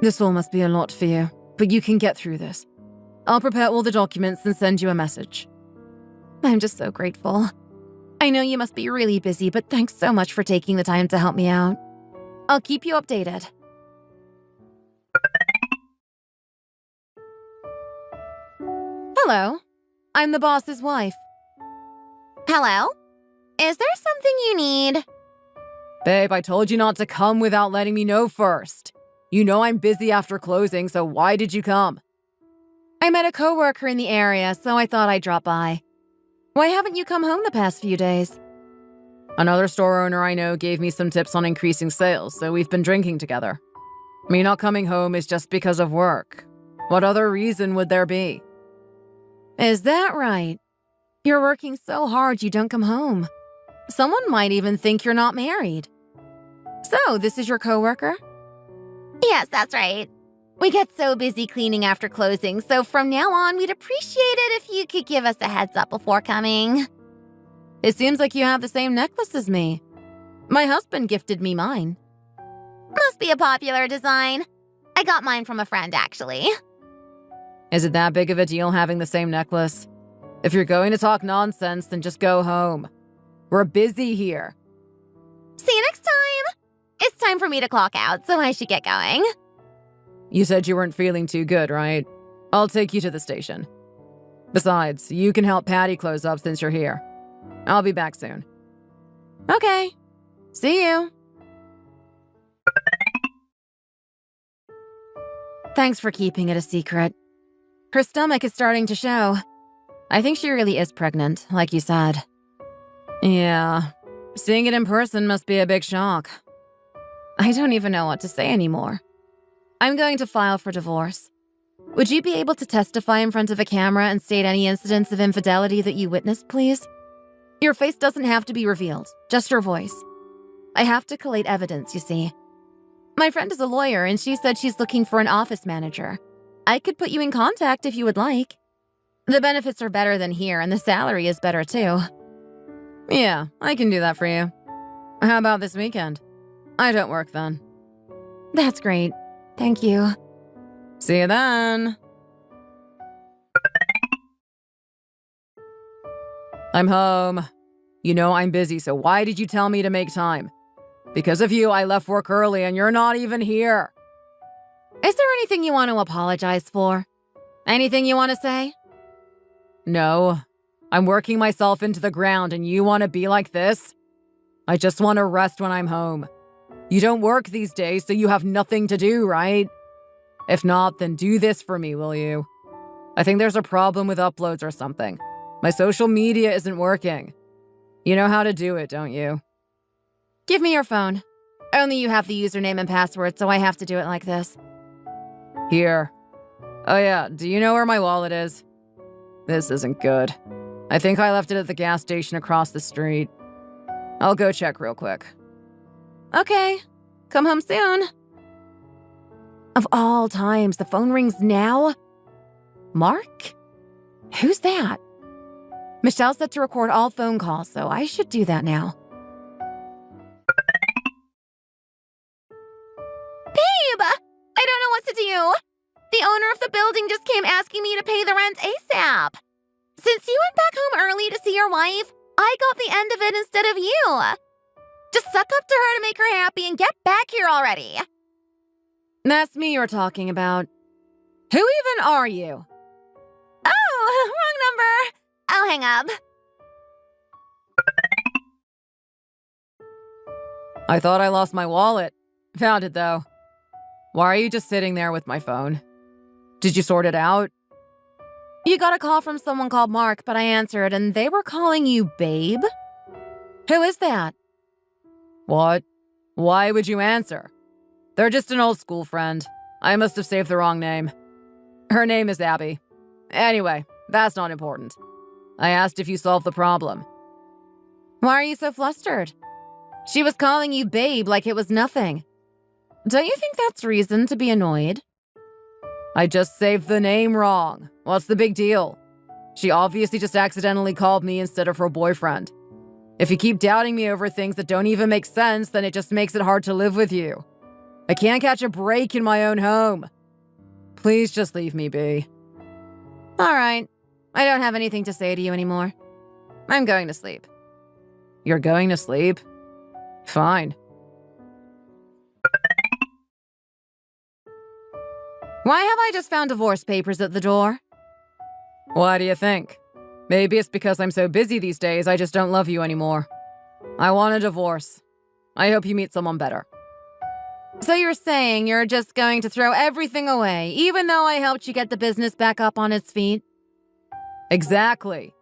This all must be a lot for you, but you can get through this. I'll prepare all the documents and send you a message. I'm just so grateful. I know you must be really busy, but thanks so much for taking the time to help me out. I'll keep you updated. Hello. I'm the boss's wife. Hello? Is there something you need? Babe, I told you not to come without letting me know first. You know I'm busy after closing, so why did you come? I met a coworker in the area, so I thought I'd drop by. Why haven't you come home the past few days? Another store owner I know gave me some tips on increasing sales, so we've been drinking together. Me not coming home is just because of work. What other reason would there be? Is that right? You're working so hard you don't come home. Someone might even think you're not married. So, this is your coworker? Yes, that's right. We get so busy cleaning after closing, so from now on, we'd appreciate it if you could give us a heads up before coming. It seems like you have the same necklace as me. My husband gifted me mine. Must be a popular design. I got mine from a friend, actually. Is it that big of a deal having the same necklace? If you're going to talk nonsense, then just go home. We're busy here. See you next time. It's time for me to clock out, so I should get going. You said you weren't feeling too good, right? I'll take you to the station. Besides, you can help Patty close up since you're here. I'll be back soon. Okay. See you. Thanks for keeping it a secret. Her stomach is starting to show. I think she really is pregnant, like you said. Yeah, seeing it in person must be a big shock. I don't even know what to say anymore. I'm going to file for divorce. Would you be able to testify in front of a camera and state any incidents of infidelity that you witnessed, please? Your face doesn't have to be revealed, just your voice. I have to collate evidence, you see. My friend is a lawyer, and she said she's looking for an office manager. I could put you in contact if you would like. The benefits are better than here, and the salary is better too. Yeah, I can do that for you. How about this weekend? I don't work then. That's great. Thank you. See you then. I'm home. You know I'm busy, so why did you tell me to make time? Because of you, I left work early and you're not even here. Is there anything you want to apologize for? Anything you want to say? No. I'm working myself into the ground and you want to be like this? I just want to rest when I'm home. You don't work these days, so you have nothing to do, right? If not, then do this for me, will you? I think there's a problem with uploads or something. My social media isn't working. You know how to do it, don't you? Give me your phone. Only you have the username and password, so I have to do it like this. Here. Oh yeah, do you know where my wallet is? This isn't good. I think I left it at the gas station across the street. I'll go check real quick. Okay, come home soon. Of all times, the phone rings now? Mark? Who's that? Michelle's set to record all phone calls, so I should do that now. Babe! I don't know what to do. The owner of the building just came asking me to pay the rent ASAP. Since you went back home early to see your wife, I got the end of it instead of you. Just suck up to her to make her happy and get back here already. That's me you're talking about. Who even are you? Oh, wrong number. I'll hang up. I thought I lost my wallet. Found it, though. Why are you just sitting there with my phone? Did you sort it out? You got a call from someone called Mark, but I answered, and they were calling you Babe? Who is that? What? Why would you answer? They're just an old school friend. I must have saved the wrong name. Her name is Abby. Anyway, that's not important. I asked if you solved the problem. Why are you so flustered? She was calling you Babe like it was nothing. Don't you think that's reason to be annoyed? I just saved the name wrong. What's the big deal? She obviously just accidentally called me instead of her boyfriend. If you keep doubting me over things that don't even make sense, then it just makes it hard to live with you. I can't catch a break in my own home. Please just leave me be. All right. I don't have anything to say to you anymore. I'm going to sleep. You're going to sleep? Fine. Why have I just found divorce papers at the door? Why do you think? Maybe it's because I'm so busy these days, I just don't love you anymore. I want a divorce. I hope you meet someone better. So you're saying you're just going to throw everything away, even though I helped you get the business back up on its feet? Exactly.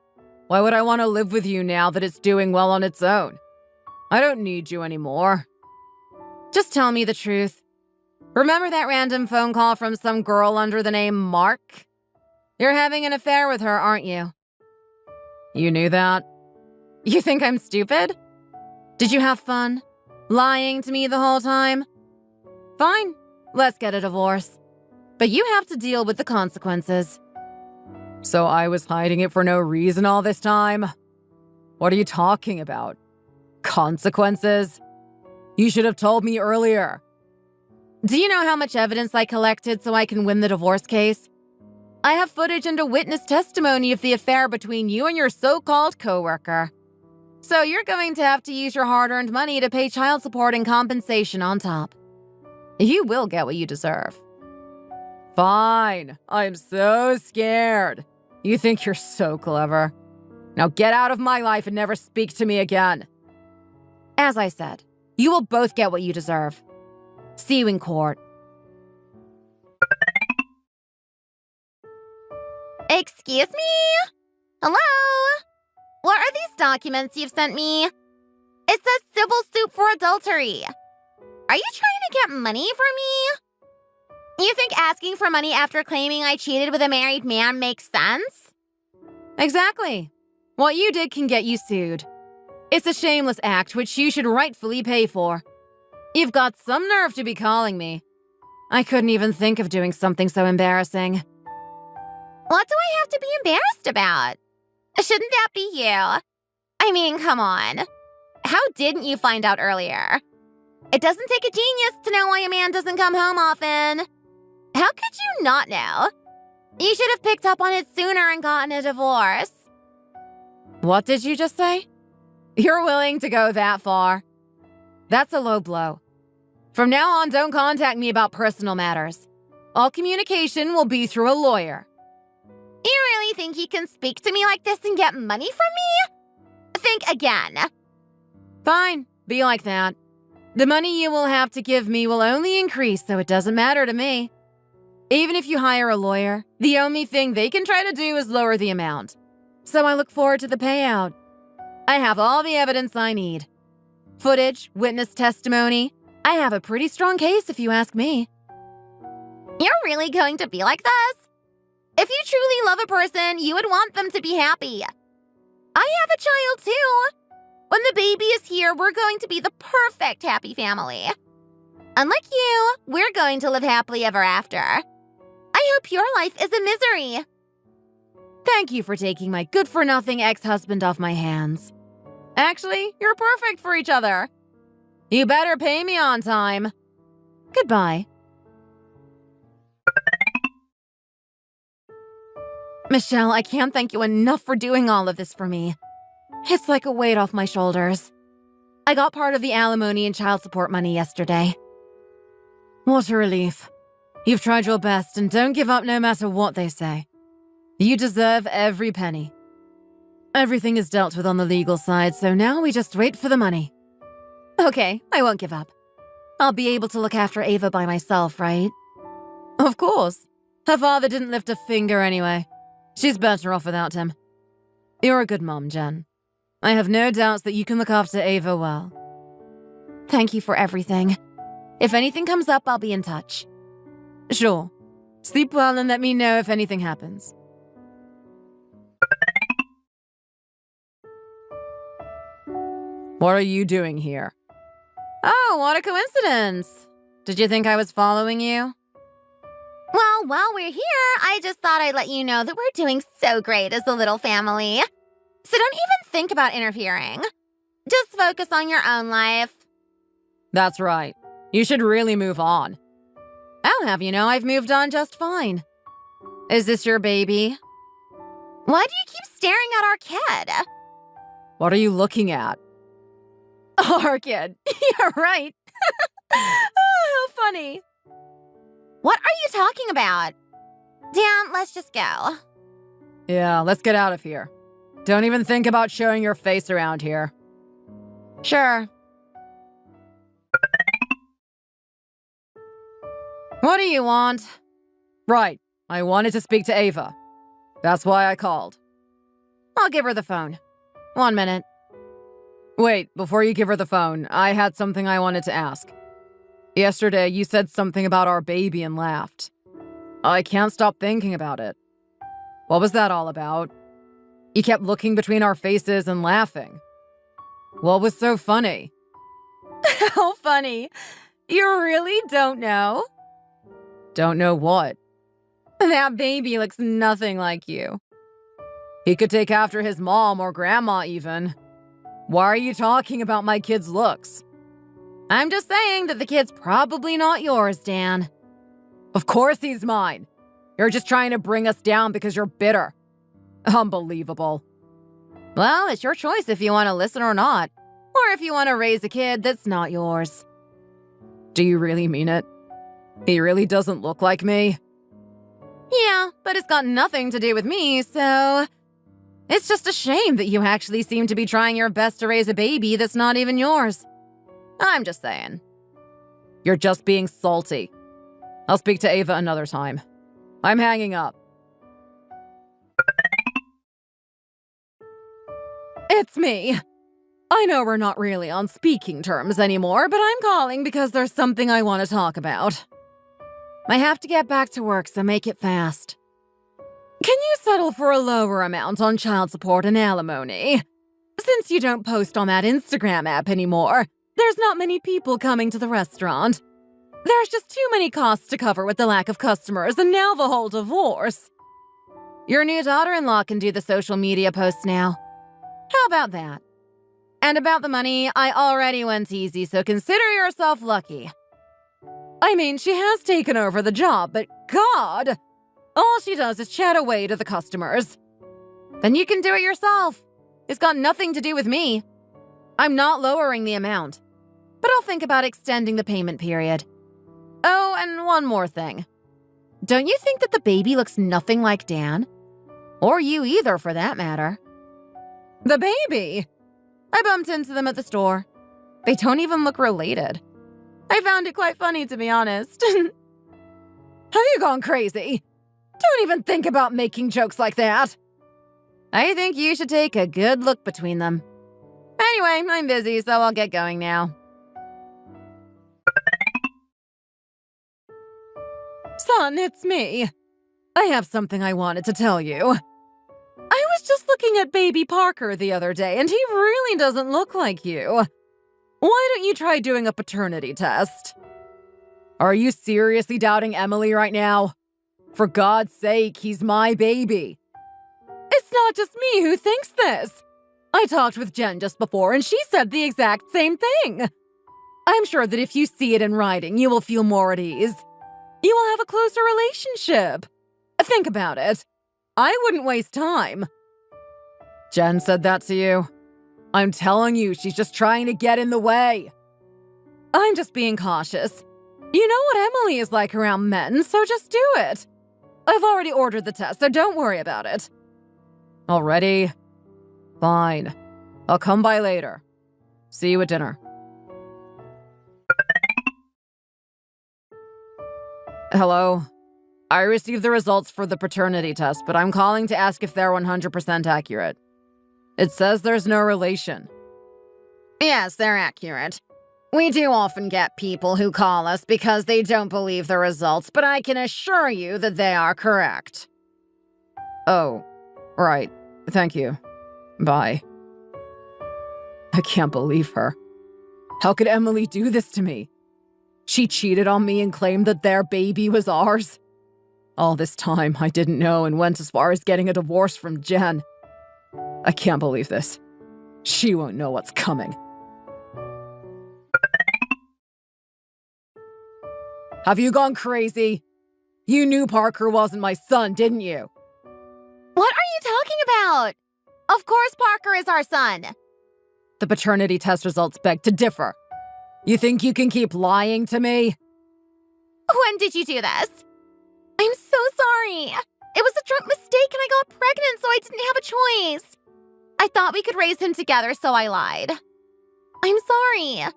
Why would I want to live with you now that it's doing well on its own? I don't need you anymore. Just tell me the truth. Remember that random phone call from some girl under the name Mark? You're having an affair with her, aren't you? You knew that? You think I'm stupid? Did you have fun? Lying to me the whole time? Fine, let's get a divorce. But you have to deal with the consequences. So I was hiding it for no reason all this time? What are you talking about? Consequences? You should have told me earlier. Do you know how much evidence I collected so I can win the divorce case? I have footage and a witness testimony of the affair between you and your so-called coworker. So you're going to have to use your hard-earned money to pay child support and compensation on top. You will get what you deserve. Fine. I'm so scared. You think you're so clever. Now get out of my life and never speak to me again. As I said, you will both get what you deserve. See you in court. Excuse me? Hello? What are these documents you've sent me? It says civil suit for adultery. Are you trying to get money from me? You think asking for money after claiming I cheated with a married man makes sense? Exactly. What you did can get you sued. It's a shameless act which you should rightfully pay for. You've got some nerve to be calling me. I couldn't even think of doing something so embarrassing. What do I have to be embarrassed about? Shouldn't that be you? I mean, come on. How didn't you find out earlier? It doesn't take a genius to know why a man doesn't come home often. How could you not know? You should have picked up on it sooner and gotten a divorce. What did you just say? You're willing to go that far? That's a low blow. From now on, don't contact me about personal matters. All communication will be through a lawyer. You really think you can speak to me like this and get money from me? Think again. Fine, be like that. The money you will have to give me will only increase, so it doesn't matter to me. Even if you hire a lawyer, the only thing they can try to do is lower the amount. So I look forward to the payout. I have all the evidence I need. Footage, witness testimony. I have a pretty strong case if you ask me. You're really going to be like this? If you truly love a person, you would want them to be happy. I have a child too. When the baby is here, we're going to be the perfect happy family. Unlike you, we're going to live happily ever after. I hope your life is a misery. Thank you for taking my good-for-nothing ex-husband off my hands. Actually, you're perfect for each other. You better pay me on time. Goodbye. Michelle, I can't thank you enough for doing all of this for me. It's like a weight off my shoulders. I got part of the alimony and child support money yesterday. What a relief. You've tried your best and don't give up no matter what they say. You deserve every penny. Everything is dealt with on the legal side, so now we just wait for the money. Okay, I won't give up. I'll be able to look after Ava by myself, right? Of course. Her father didn't lift a finger anyway. She's better off without him. You're a good mom, Jen. I have no doubts that you can look after Ava well. Thank you for everything. If anything comes up, I'll be in touch. Sure. Sleep well and let me know if anything happens. What are you doing here? Oh, what a coincidence. Did you think I was following you? Well, while we're here, I just thought I'd let you know that we're doing so great as a little family. So don't even think about interfering. Just focus on your own life. That's right. You should really move on. I'll have you know I've moved on just fine. Is this your baby? Why do you keep staring at our kid? What are you looking at? Our kid. You're right. Oh, how funny. What are you talking about? Dan, let's just go. Yeah, let's get out of here. Don't even think about showing your face around here. Sure. What do you want? Right, I wanted to speak to Ava. That's why I called. I'll give her the phone. 1 minute. Wait, before you give her the phone, I had something I wanted to ask. Yesterday, you said something about our baby and laughed. I can't stop thinking about it. What was that all about? You kept looking between our faces and laughing. What was so funny? How funny. You really don't know? Don't know what. That baby looks nothing like you. He could take after his mom or grandma even. Why are you talking about my kid's looks? I'm just saying that the kid's probably not yours, Dan. Of course he's mine. You're just trying to bring us down because you're bitter. Unbelievable. Well, it's your choice if you want to listen or not. Or if you want to raise a kid that's not yours. Do you really mean it? He really doesn't look like me? Yeah, but it's got nothing to do with me, so... It's just a shame that you actually seem to be trying your best to raise a baby that's not even yours. I'm just saying. You're just being salty. I'll speak to Ava another time. I'm hanging up. It's me. I know we're not really on speaking terms anymore, but I'm calling because there's something I want to talk about. I have to get back to work, so make it fast. Can you settle for a lower amount on child support and alimony? Since you don't post on that Instagram app anymore, there's not many people coming to the restaurant. There's just too many costs to cover with the lack of customers and now the whole divorce. Your new daughter-in-law can do the social media posts now. How about that? And about the money, I already went easy, so consider yourself lucky. I mean, she has taken over the job, but God! All she does is chat away to the customers. Then you can do it yourself. It's got nothing to do with me. I'm not lowering the amount, but I'll think about extending the payment period. Oh, and one more thing. Don't you think that the baby looks nothing like Dan? Or you either, for that matter. The baby? I bumped into them at the store. They don't even look related. I found it quite funny, to be honest. Have you gone crazy? Don't even think about making jokes like that. I think you should take a good look between them. Anyway, I'm busy, so I'll get going now. Son, it's me. I have something I wanted to tell you. I was just looking at baby Parker the other day, and he really doesn't look like you. Why don't you try doing a paternity test? Are you seriously doubting Emily right now? For God's sake, he's my baby. It's not just me who thinks this. I talked with Jen just before, and she said the exact same thing. I'm sure that if you see it in writing, you will feel more at ease. You will have a closer relationship. Think about it. I wouldn't waste time. Jen said that to you? I'm telling you, she's just trying to get in the way. I'm just being cautious. You know what Emily is like around men, so just do it. I've already ordered the test, so don't worry about it. Already? Fine. I'll come by later. See you at dinner. Hello? I received the results for the paternity test, but I'm calling to ask if they're 100% accurate. It says there's no relation. Yes, they're accurate. We do often get people who call us because they don't believe the results, but I can assure you that they are correct. Oh, right. Thank you. Bye. I can't believe her. How could Emily do this to me? She cheated on me and claimed that their baby was ours. All this time, I didn't know and went as far as getting a divorce from Jen. I can't believe this. She won't know what's coming. Have you gone crazy? You knew Parker wasn't my son, didn't you? What are you talking about? Of course Parker is our son. The paternity test results beg to differ. You think you can keep lying to me? When did you do this? I'm so sorry. It was a drunk mistake and I got pregnant, so I didn't have a choice. I thought we could raise him together, so I lied. I'm sorry.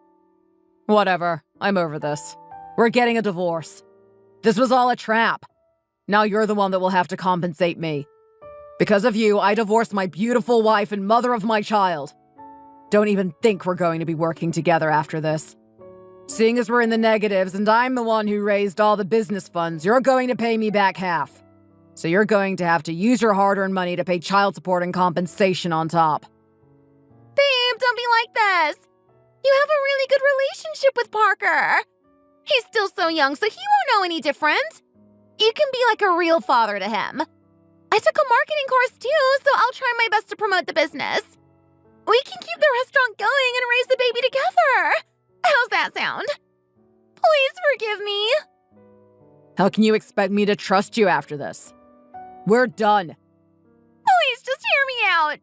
Whatever. I'm over this. We're getting a divorce. This was all a trap. Now you're the one that will have to compensate me. Because of you, I divorced my beautiful wife and mother of my child. Don't even think we're going to be working together after this. Seeing as we're in the negatives and I'm the one who raised all the business funds, you're going to pay me back half. So you're going to have to use your hard-earned money to pay child support and compensation on top. Babe, don't be like this. You have a really good relationship with Parker. He's still so young, so he won't know any different. You can be like a real father to him. I took a marketing course too, so I'll try my best to promote the business. We can keep the restaurant going and raise the baby together. How's that sound? Please forgive me. How can you expect me to trust you after this? We're done. Please just hear me out.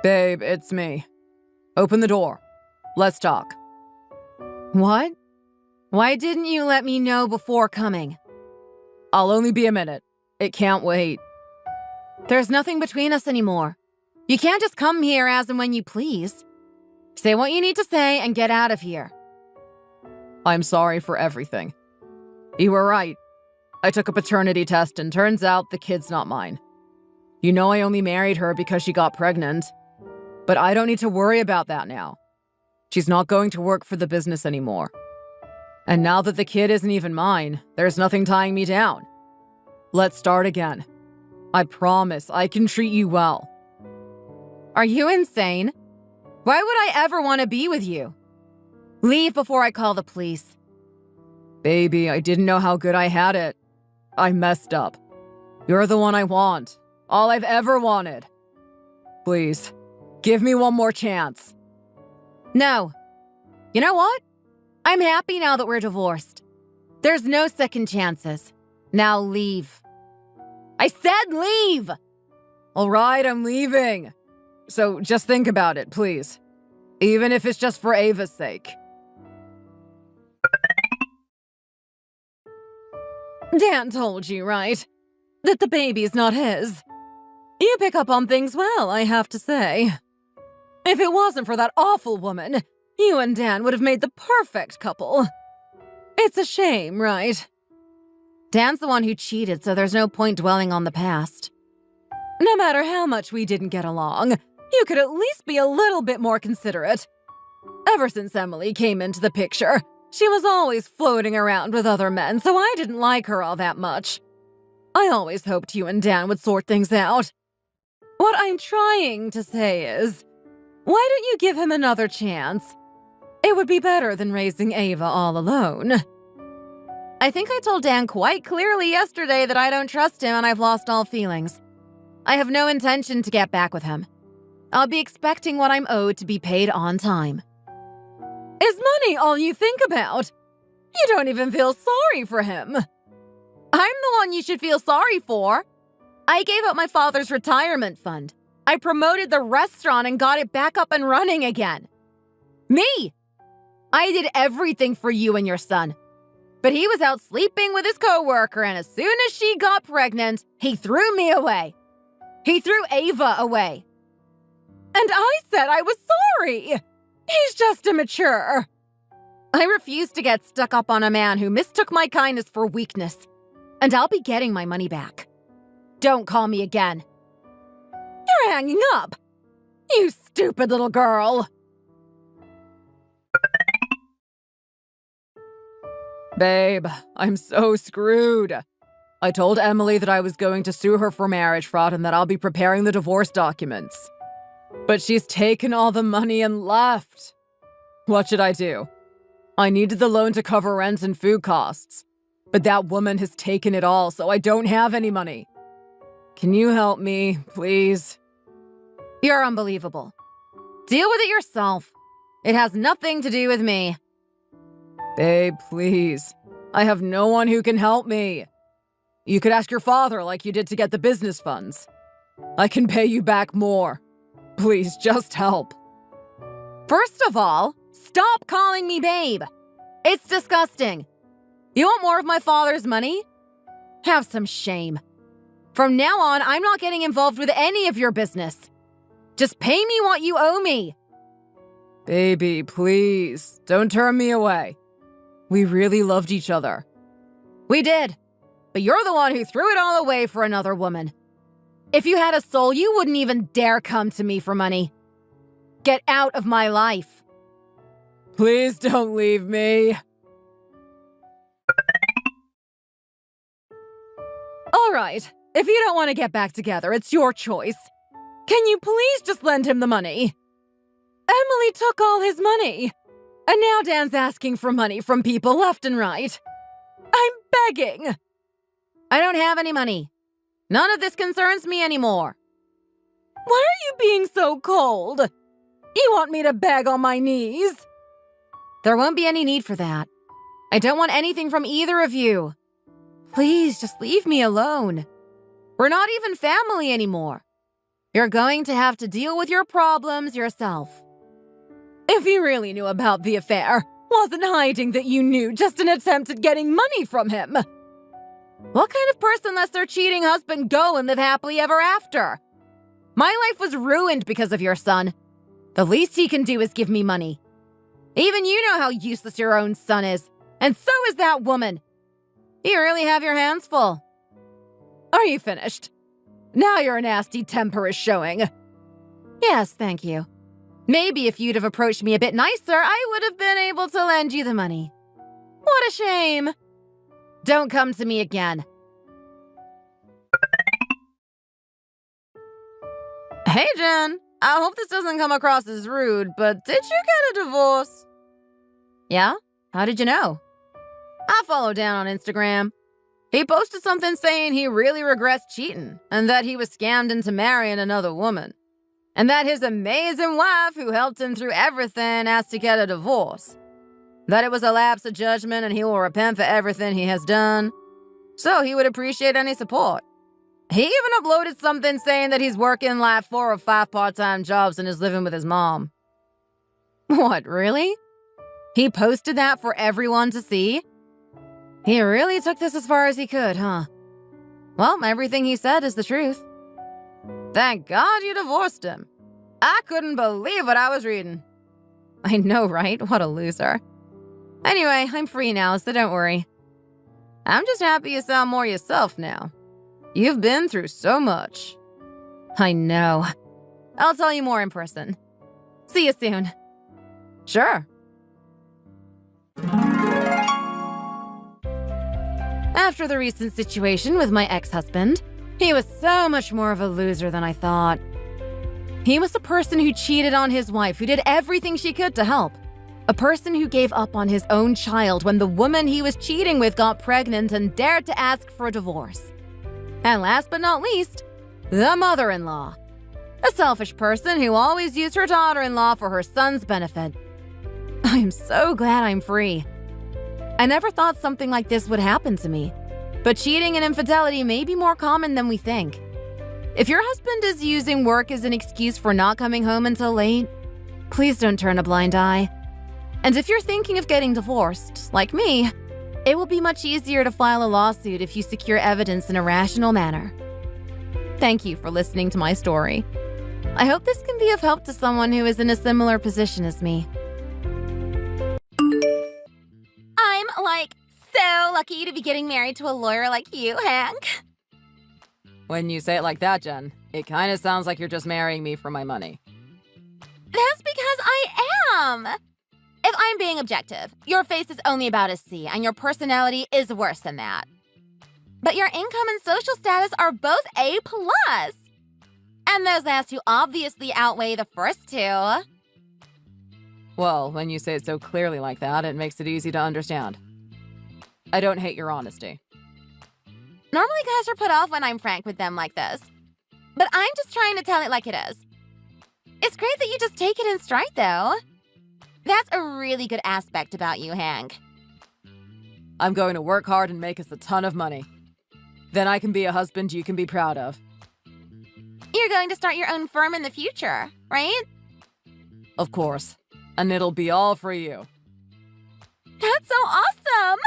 Babe, it's me. Open the door. Let's talk. What? Why didn't you let me know before coming? I'll only be a minute. It can't wait. There's nothing between us anymore. You can't just come here as and when you please. Say what you need to say and get out of here. I'm sorry for everything. You were right. I took a paternity test and turns out the kid's not mine. You know I only married her because she got pregnant. But I don't need to worry about that now. She's not going to work for the business anymore. And now that the kid isn't even mine, there's nothing tying me down. Let's start again. I promise I can treat you well. Are you insane? Why would I ever want to be with you? Leave before I call the police. Baby, I didn't know how good I had it. I messed up. You're the one I want. All I've ever wanted. Please, give me one more chance. No. You know what? I'm happy now that we're divorced. There's no second chances. Now leave. I said leave! All right, I'm leaving. So just think about it, please. Even if it's just for Ava's sake. Dan told you, right? That the baby's not his. You pick up on things well, I have to say. If it wasn't for that awful woman, you and Dan would have made the perfect couple. It's a shame, right? Dan's the one who cheated, so there's no point dwelling on the past. No matter how much we didn't get along, you could at least be a little bit more considerate. Ever since Emily came into the picture, she was always floating around with other men, so I didn't like her all that much. I always hoped you and Dan would sort things out. What I'm trying to say is, why don't you give him another chance? It would be better than raising Ava all alone. I think I told Dan quite clearly yesterday that I don't trust him and I've lost all feelings. I have no intention to get back with him. I'll be expecting what I'm owed to be paid on time. Is money all you think about? You don't even feel sorry for him. I'm the one you should feel sorry for. I gave up my father's retirement fund. I promoted the restaurant and got it back up and running again. Me! I did everything for you and your son. But he was out sleeping with his coworker, and as soon as she got pregnant, he threw me away. He threw Ava away. And I said I was sorry. He's just immature. I refuse to get stuck up on a man who mistook my kindness for weakness. And I'll be getting my money back. Don't call me again. You're hanging up. You stupid little girl. Babe, I'm so screwed. I told Emily that I was going to sue her for marriage fraud and that I'll be preparing the divorce documents. But she's taken all the money and left. What should I do? I needed the loan to cover rent and food costs. But that woman has taken it all, so I don't have any money. Can you help me, please? You're unbelievable. Deal with it yourself. It has nothing to do with me. Babe, please. I have no one who can help me. You could ask your father like you did to get the business funds. I can pay you back more. Please, just help. First of all, stop calling me babe. It's disgusting. You want more of my father's money? Have some shame. From now on, I'm not getting involved with any of your business. Just pay me what you owe me. Baby, please, don't turn me away. We really loved each other. We did. But you're the one who threw it all away for another woman. If you had a soul, you wouldn't even dare come to me for money. Get out of my life. Please don't leave me. All right, if you don't want to get back together, it's your choice. Can you please just lend him the money? Emily took all his money. And now Dan's asking for money from people left and right. I'm begging. I don't have any money. None of this concerns me anymore. Why are you being so cold? You want me to beg on my knees? There won't be any need for that. I don't want anything from either of you. Please, just leave me alone. We're not even family anymore. You're going to have to deal with your problems yourself. If you really knew about the affair, wasn't hiding that you knew, just an attempt at getting money from him. What kind of person lets their cheating husband go and live happily ever after? My life was ruined because of your son. The least he can do is give me money. Even you know how useless your own son is, and so is that woman. You really have your hands full. Are you finished? Now your nasty temper is showing. Yes, thank you. Maybe if you'd have approached me a bit nicer, I would have been able to lend you the money. What a shame. Don't come to me again. Hey, Jen. I hope this doesn't come across as rude, but did you get a divorce? Yeah? How did you know? I follow Dan on Instagram. He posted something saying he really regrets cheating and that he was scammed into marrying another woman. And that his amazing wife, who helped him through everything, asked to get a divorce. That it was a lapse of judgment and he will repent for everything he has done. So he would appreciate any support. He even uploaded something saying that he's working like 4 or 5 part-time jobs and is living with his mom. What, really? He posted that for everyone to see? He really took this as far as he could, huh? Well, everything he said is the truth. Thank God you divorced him. I couldn't believe what I was reading. I know, right? What a loser. Anyway, I'm free now, so don't worry. I'm just happy you sound more yourself now. You've been through so much. I know. I'll tell you more in person. See you soon. Sure. After the recent situation with my ex-husband, he was so much more of a loser than I thought. He was a person who cheated on his wife, who did everything she could to help. A person who gave up on his own child when the woman he was cheating with got pregnant and dared to ask for a divorce. And last but not least, the mother-in-law. A selfish person who always used her daughter-in-law for her son's benefit. I am so glad I'm free. I never thought something like this would happen to me. But cheating and infidelity may be more common than we think. If your husband is using work as an excuse for not coming home until late, please don't turn a blind eye. And if you're thinking of getting divorced, like me, it will be much easier to file a lawsuit if you secure evidence in a rational manner. Thank you for listening to my story. I hope this can be of help to someone who is in a similar position as me. I'm so lucky to be getting married to a lawyer like you, Hank. When you say it like that, Jen, it kind of sounds like you're just marrying me for my money. That's because I am. If I'm being objective, your face is only about a C, and your personality is worse than that. But your income and social status are both A+. And those last two obviously outweigh the first two. Well, when you say it so clearly like that, it makes it easy to understand. I don't hate your honesty. Normally guys are put off when I'm frank with them like this. But I'm just trying to tell it like it is. It's great that you just take it in stride, though. That's a really good aspect about you, Hank. I'm going to work hard and make us a ton of money. Then I can be a husband you can be proud of. You're going to start your own firm in the future, right? Of course. And it'll be all for you. That's so awesome!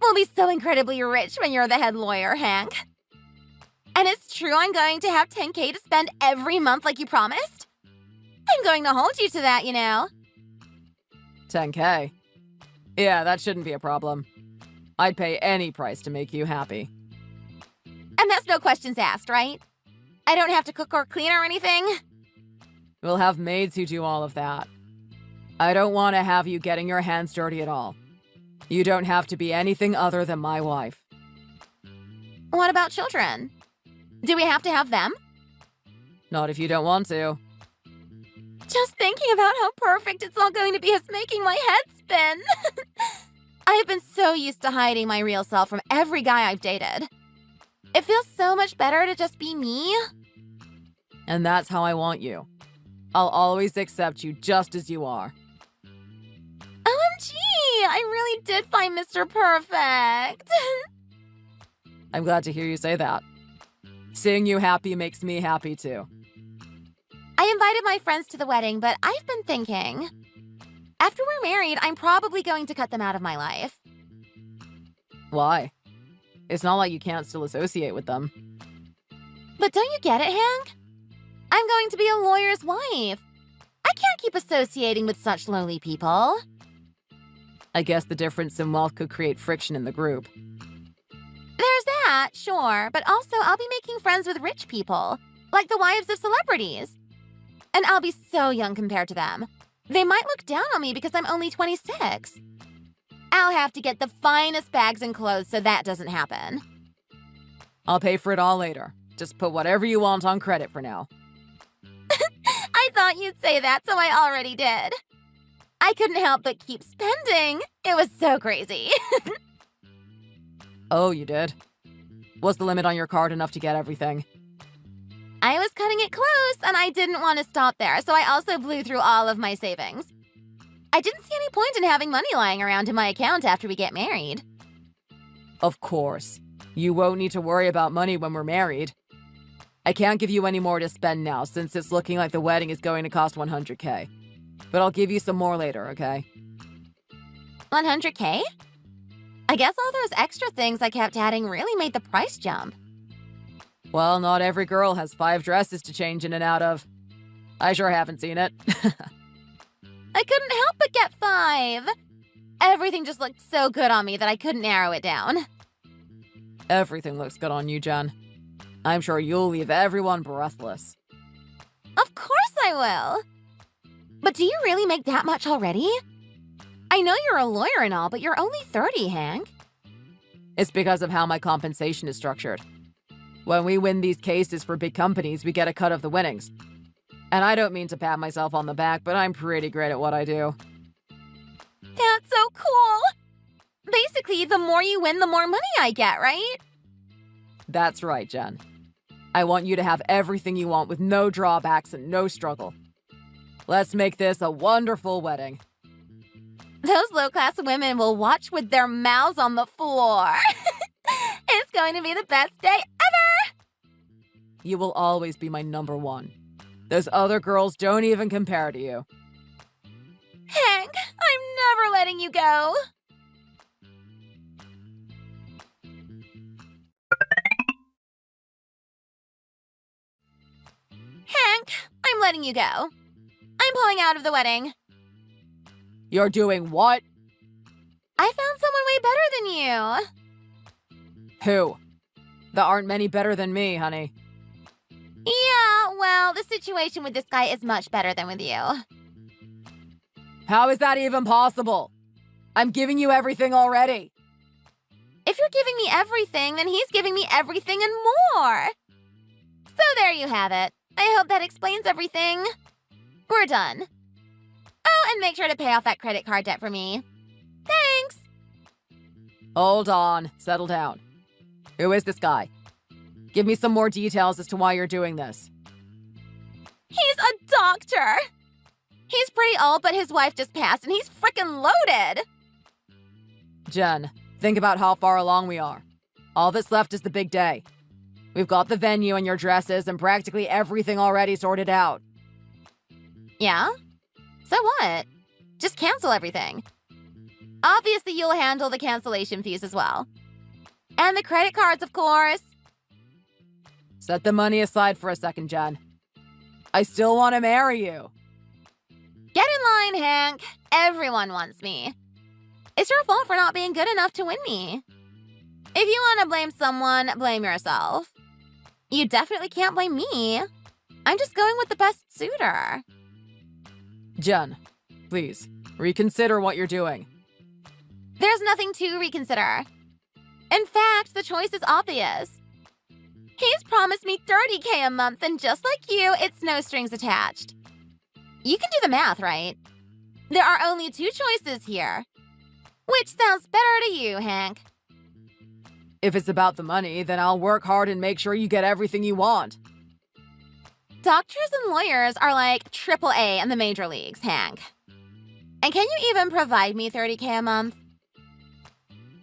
We'll be so incredibly rich when you're the head lawyer, Hank. And it's true I'm going to have $10K to spend every month like you promised? I'm going to hold you to that, you know. $10K? Yeah, that shouldn't be a problem. I'd pay any price to make you happy. And that's no questions asked, right? I don't have to cook or clean or anything? We'll have maids who do all of that. I don't want to have you getting your hands dirty at all. You don't have to be anything other than my wife. What about children? Do we have to have them? Not if you don't want to. Just thinking about how perfect it's all going to be is making my head spin. I have been so used to hiding my real self from every guy I've dated. It feels so much better to just be me. And that's how I want you. I'll always accept you just as you are. OMG, I really did find Mr. Perfect. I'm glad to hear you say that. Seeing you happy makes me happy too. I invited my friends to the wedding, but I've been thinking, after we're married, I'm probably going to cut them out of my life. Why? It's not like you can't still associate with them. But don't you get it, Hank? I'm going to be a lawyer's wife. I can't keep associating with such lowly people. I guess the difference in wealth could create friction in the group. There's that, sure, but also I'll be making friends with rich people, like the wives of celebrities. And I'll be so young compared to them. They might look down on me because I'm only 26. I'll have to get the finest bags and clothes so that doesn't happen. I'll pay for it all later. Just put whatever you want on credit for now. I thought you'd say that, so I already did. I couldn't help but keep spending. It was so crazy. Oh, you did? Was the limit on your card enough to get everything? I was cutting it close, and I didn't want to stop there, so I also blew through all of my savings. I didn't see any point in having money lying around in my account after we get married. Of course. You won't need to worry about money when we're married. I can't give you any more to spend now since it's looking like the wedding is going to cost $100K. But I'll give you some more later, okay? $100K? I guess all those extra things I kept adding really made the price jump. Well, not every girl has 5 dresses to change in and out of. I sure haven't seen it. I couldn't help but get 5. Everything just looked so good on me that I couldn't narrow it down. Everything looks good on you, Jen. I'm sure you'll leave everyone breathless. Of course I will. But do you really make that much already? I know you're a lawyer and all, but you're only 30, Hank. It's because of how my compensation is structured. When we win these cases for big companies, we get a cut of the winnings. And I don't mean to pat myself on the back, but I'm pretty great at what I do. That's so cool. Basically, the more you win, the more money I get, right? That's right, Jen. I want you to have everything you want with no drawbacks and no struggle. Let's make this a wonderful wedding. Those low-class women will watch with their mouths on the floor. It's going to be the best day ever! You will always be my number one. Those other girls don't even compare to you. Hank, I'm never letting you go. Hank, I'm letting you go. I'm pulling out of the wedding. You're doing what? I found someone way better than you. Who? There aren't many better than me, honey. Yeah, well, the situation with this guy is much better than with you. How is that even possible? I'm giving you everything already. If you're giving me everything, then he's giving me everything and more. So there you have it. I hope that explains everything. We're done. Oh, and make sure to pay off that credit card debt for me. Thanks. Hold on. Settle down. Who is this guy? Give me some more details as to why you're doing this. He's a doctor. He's pretty old, but his wife just passed, and he's frickin' loaded. Jen, think about how far along we are. All that's left is the big day. We've got the venue and your dresses and practically everything already sorted out. Yeah? So what? Just cancel everything. Obviously, you'll handle the cancellation fees as well. And the credit cards, of course. Set the money aside for a second, Jen. I still want to marry you. Get in line, Hank. Everyone wants me. It's your fault for not being good enough to win me. If you want to blame someone, blame yourself. You definitely can't blame me. I'm just going with the best suitor. Jen, please, reconsider what you're doing. There's nothing to reconsider. In fact, the choice is obvious. He's promised me $30K a month, and just like you, it's no strings attached. You can do the math, right? There are only two choices here. Which sounds better to you, Hank? If it's about the money, then I'll work hard and make sure you get everything you want. Doctors and lawyers are like AAA in the major leagues, Hank. And can you even provide me $30K a month?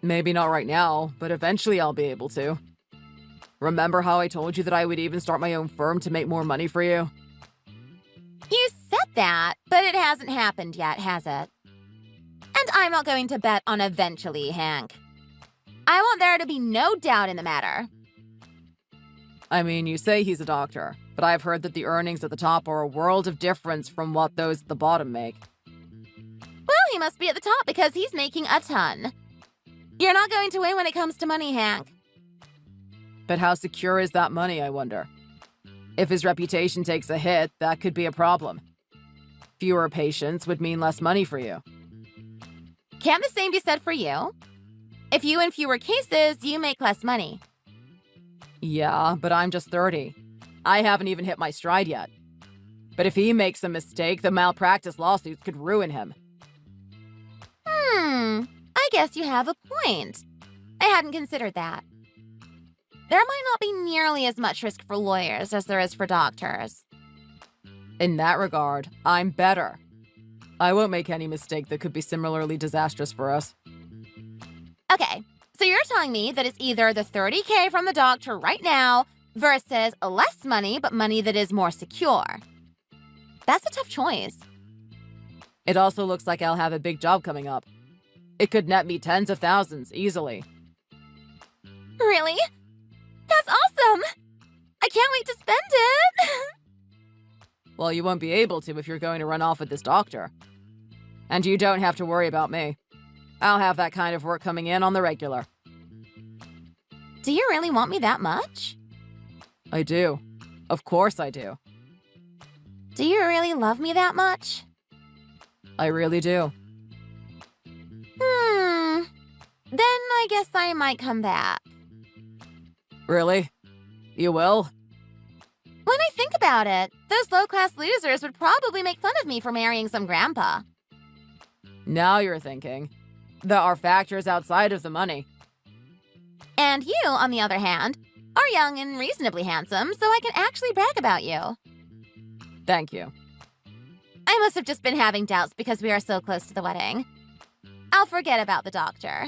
Maybe not right now, but eventually I'll be able to. Remember how I told you that I would even start my own firm to make more money for you? You said that, but it hasn't happened yet, has it? And I'm not going to bet on eventually, Hank. I want there to be no doubt in the matter. I mean, you say he's a doctor, but I've heard that the earnings at the top are a world of difference from what those at the bottom make. Well, he must be at the top because he's making a ton. You're not going to win when it comes to money, Hank. But how secure is that money, I wonder? If his reputation takes a hit, that could be a problem. Fewer patients would mean less money for you. Can't the same be said for you? If you win fewer cases, you make less money. Yeah, but I'm just 30. I haven't even hit my stride yet. But if he makes a mistake, the malpractice lawsuits could ruin him. I guess you have a point. I hadn't considered that. There might not be nearly as much risk for lawyers as there is for doctors. In that regard, I'm better. I won't make any mistake that could be similarly disastrous for us. Okay, so you're telling me that it's either the $30K from the doctor right now versus less money, but money that is more secure. That's a tough choice. It also looks like I'll have a big job coming up. It could net me tens of thousands, easily. Really? That's awesome! I can't wait to spend it! Well, you won't be able to if you're going to run off with this doctor. And you don't have to worry about me. I'll have that kind of work coming in on the regular. Do you really want me that much? I do. Of course I do. Do you really love me that much? I really do. Then I guess I might come back. Really? You will? When I think about it, those low-class losers would probably make fun of me for marrying some grandpa. Now you're thinking. There are factors outside of the money. And you, on the other hand, are young and reasonably handsome, so I can actually brag about you. Thank you. I must have just been having doubts because we are so close to the wedding. I'll forget about the doctor.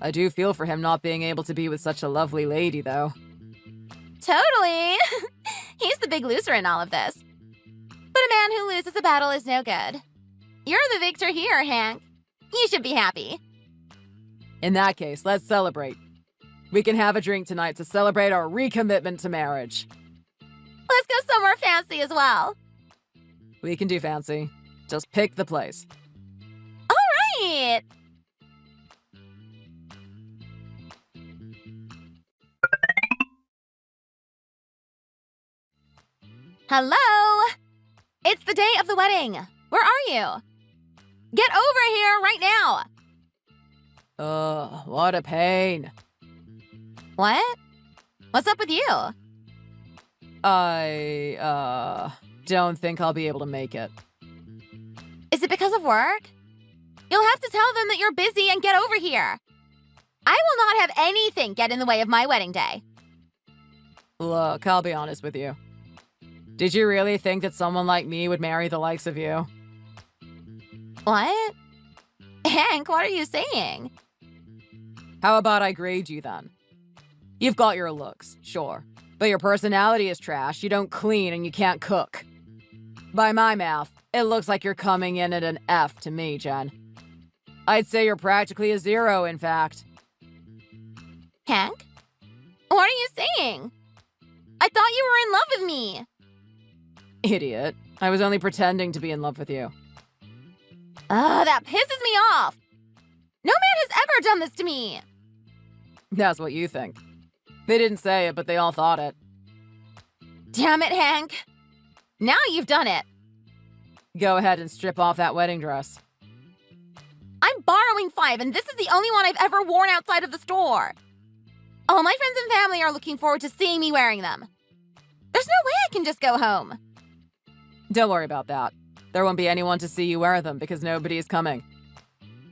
I do feel for him not being able to be with such a lovely lady, though. Totally! He's the big loser in all of this. But a man who loses a battle is no good. You're the victor here, Hank. You should be happy. In that case, let's celebrate. We can have a drink tonight to celebrate our recommitment to marriage. Let's go somewhere fancy as well. We can do fancy. Just pick the place. All right! Hello! It's the day of the wedding. Where are you? Get over here right now! What a pain. What? What's up with you? I don't think I'll be able to make it. Is it because of work? You'll have to tell them that you're busy and get over here. I will not have anything get in the way of my wedding day. Look, I'll be honest with you. Did you really think that someone like me would marry the likes of you? What? Hank, what are you saying? How about I grade you then? You've got your looks, sure. But your personality is trash, you don't clean, and you can't cook. By my math, it looks like you're coming in at an F to me, Jen. I'd say you're practically a 0, in fact. Hank? What are you saying? I thought you were in love with me. Idiot. I was only pretending to be in love with you. Ugh, that pisses me off. No man has ever done this to me. That's what you think. They didn't say it, but they all thought it. Damn it, Hank. Now you've done it. Go ahead and strip off that wedding dress. I'm borrowing 5, and this is the only one I've ever worn outside of the store. All my friends and family are looking forward to seeing me wearing them. There's no way I can just go home. Don't worry about that. There won't be anyone to see you wear them because nobody is coming.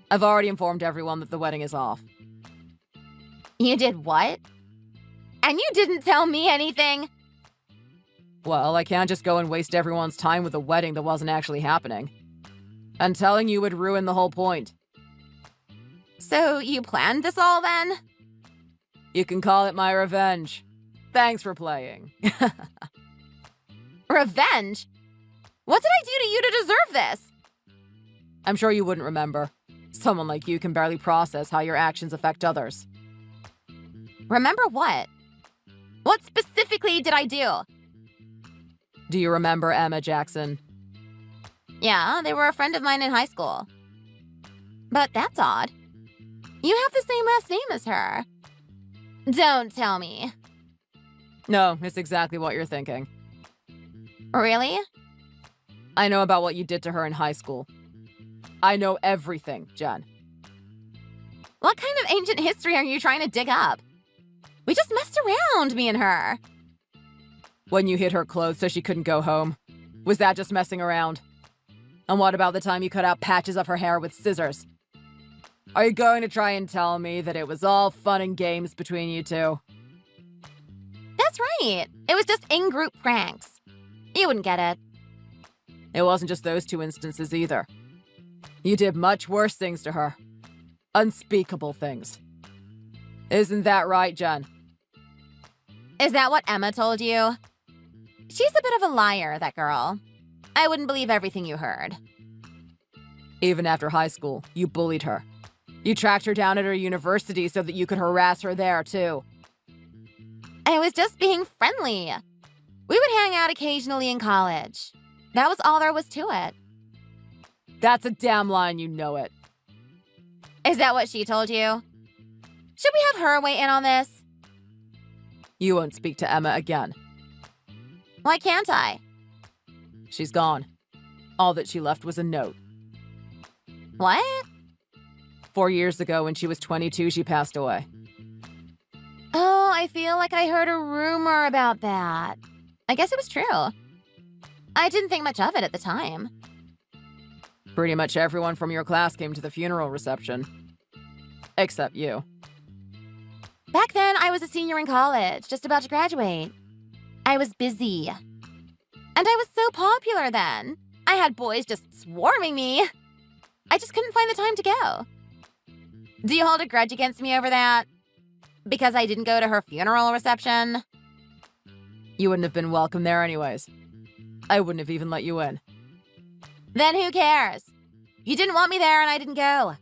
I've already informed everyone that the wedding is off. You did what? And you didn't tell me anything? Well, I can't just go and waste everyone's time with a wedding that wasn't actually happening. And telling you would ruin the whole point. So you planned this all then? You can call it my revenge. Thanks for playing. Revenge? What did I do to you to deserve this? I'm sure you wouldn't remember. Someone like you can barely process how your actions affect others. Remember what? What specifically did I do? Do you remember Emma Jackson? Yeah, they were a friend of mine in high school. But that's odd. You have the same last name as her. Don't tell me. No, it's exactly what you're thinking. Really? I know about what you did to her in high school. I know everything, Jen. What kind of ancient history are you trying to dig up? We just messed around, me and her. When you hid her clothes so she couldn't go home, was that just messing around? And what about the time you cut out patches of her hair with scissors? Are you going to try and tell me that it was all fun and games between you two? That's right. It was just in-group pranks. You wouldn't get it. It wasn't just those 2 instances either. You did much worse things to her. Unspeakable things. Isn't that right, Jen? Is that what Emma told you? She's a bit of a liar, that girl. I wouldn't believe everything you heard. Even after high school, you bullied her. You tracked her down at her university so that you could harass her there, too. I was just being friendly. We would hang out occasionally in college. That was all there was to it. That's a damn lie, and you know it. Is that what she told you? Should we have her weigh in on this? You won't speak to Emma again. Why can't I? She's gone. All that she left was a note. What? 4 years ago, when she was 22, she passed away. Oh, I feel like I heard a rumor about that. I guess it was true. I didn't think much of it at the time. Pretty much everyone from your class came to the funeral reception. Except you. Back then, I was a senior in college, just about to graduate. I was busy. And I was so popular then. I had boys just swarming me. I just couldn't find the time to go. Do you hold a grudge against me over that? Because I didn't go to her funeral reception? You wouldn't have been welcome there anyways. I wouldn't have even let you in. Then who cares? You didn't want me there and I didn't go.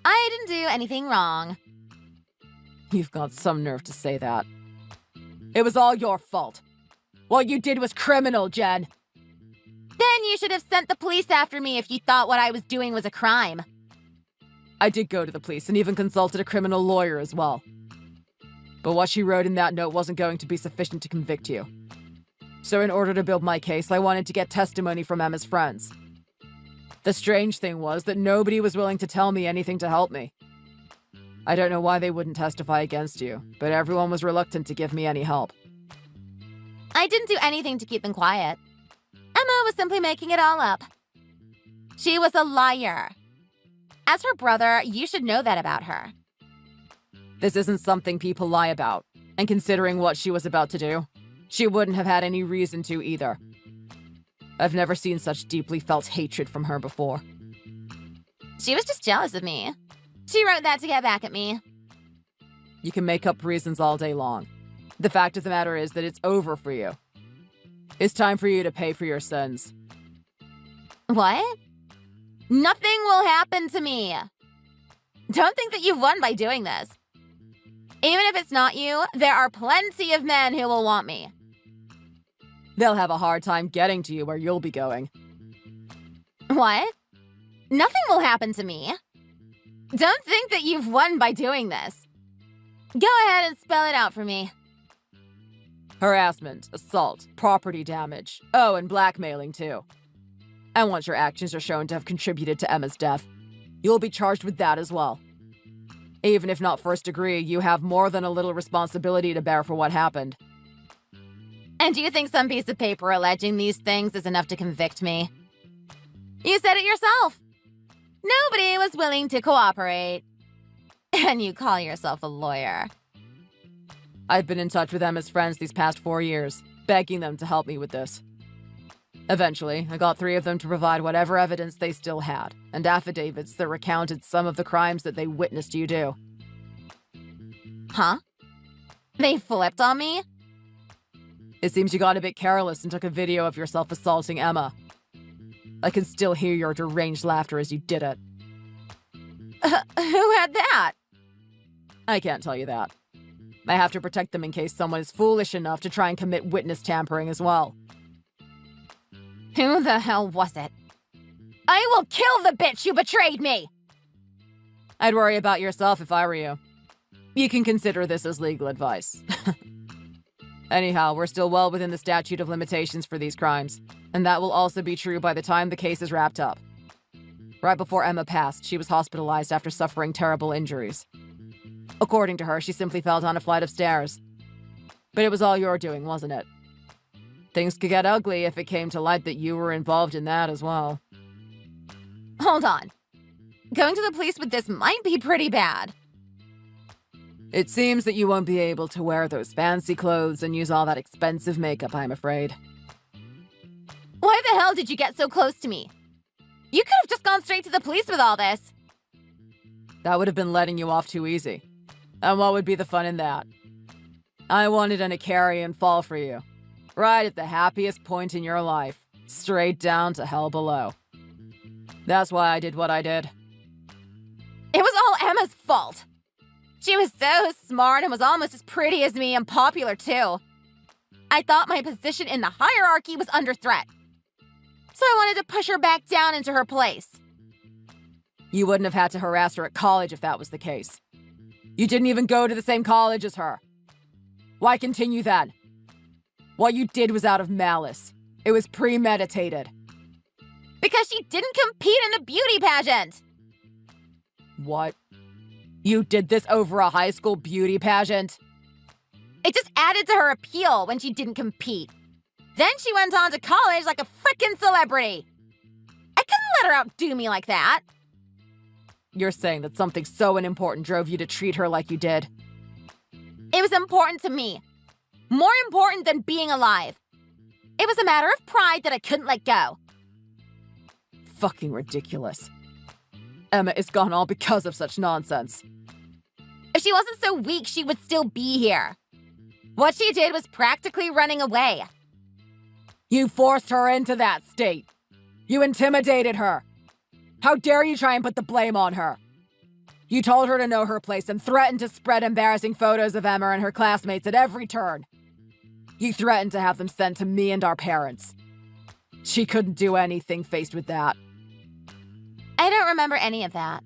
I didn't do anything wrong. You've got some nerve to say that. It was all your fault. What you did was criminal, Jen. Then you should have sent the police after me if you thought what I was doing was a crime. I did go to the police and even consulted a criminal lawyer as well. But what she wrote in that note wasn't going to be sufficient to convict you. So in order to build my case, I wanted to get testimony from Emma's friends. The strange thing was that nobody was willing to tell me anything to help me. I don't know why they wouldn't testify against you, but everyone was reluctant to give me any help. I didn't do anything to keep them quiet. Emma was simply making it all up. She was a liar. As her brother, you should know that about her. This isn't something people lie about, and considering what she was about to do, she wouldn't have had any reason to either. I've never seen such deeply felt hatred from her before. She was just jealous of me. She wrote that to get back at me. You can make up reasons all day long. The fact of the matter is that it's over for you. It's time for you to pay for your sins. What? Nothing will happen to me. Don't think that you've won by doing this. Even if it's not you, there are plenty of men who will want me. They'll have a hard time getting to you where you'll be going. What? Nothing will happen to me. Don't think that you've won by doing this. Go ahead and spell it out for me. Harassment, assault, property damage. Oh, and blackmailing, too. And once your actions are shown to have contributed to Emma's death, you'll be charged with that as well. Even if not first degree, you have more than a little responsibility to bear for what happened. And do you think some piece of paper alleging these things is enough to convict me? You said it yourself. Nobody was willing to cooperate. And you call yourself a lawyer. I've been in touch with Emma's friends these past 4 years, begging them to help me with this. Eventually, I got 3 of them to provide whatever evidence they still had, and affidavits that recounted some of the crimes that they witnessed you do. Huh? They flipped on me? It seems you got a bit careless and took a video of yourself assaulting Emma. I can still hear your deranged laughter as you did it. Who had that? I can't tell you that. I have to protect them in case someone is foolish enough to try and commit witness tampering as well. Who the hell was it? I will kill the bitch who betrayed me! I'd worry about yourself if I were you. You can consider this as legal advice. Anyhow, we're still well within the statute of limitations for these crimes, and that will also be true by the time the case is wrapped up. Right before Emma passed, she was hospitalized after suffering terrible injuries. According to her, she simply fell down a flight of stairs. But it was all your doing, wasn't it? Things could get ugly if it came to light that you were involved in that as well. Hold on. Going to the police with this might be pretty bad. It seems that you won't be able to wear those fancy clothes and use all that expensive makeup, I'm afraid. Why the hell did you get so close to me? You could have just gone straight to the police with all this. That would have been letting you off too easy. And what would be the fun in that? I wanted an Icarian fall for you. Right at the happiest point in your life. Straight down to hell below. That's why I did what I did. It was all Emma's fault. She was so smart and was almost as pretty as me and popular too. I thought my position in the hierarchy was under threat. So I wanted to push her back down into her place. You wouldn't have had to harass her at college if that was the case. You didn't even go to the same college as her. Why continue then? What you did was out of malice. It was premeditated. Because she didn't compete in the beauty pageant. What? You did this over a high school beauty pageant? It just added to her appeal when she didn't compete. Then she went on to college like a frickin' celebrity. I couldn't let her outdo me like that. You're saying that something so unimportant drove you to treat her like you did? It was important to me. More important than being alive. It was a matter of pride that I couldn't let go. Fucking ridiculous. Emma is gone all because of such nonsense. If she wasn't so weak, she would still be here. What she did was practically running away. You forced her into that state. You intimidated her. How dare you try and put the blame on her? You told her to know her place and threatened to spread embarrassing photos of Emma and her classmates at every turn. You threatened to have them sent to me and our parents. She couldn't do anything faced with that. I don't remember any of that.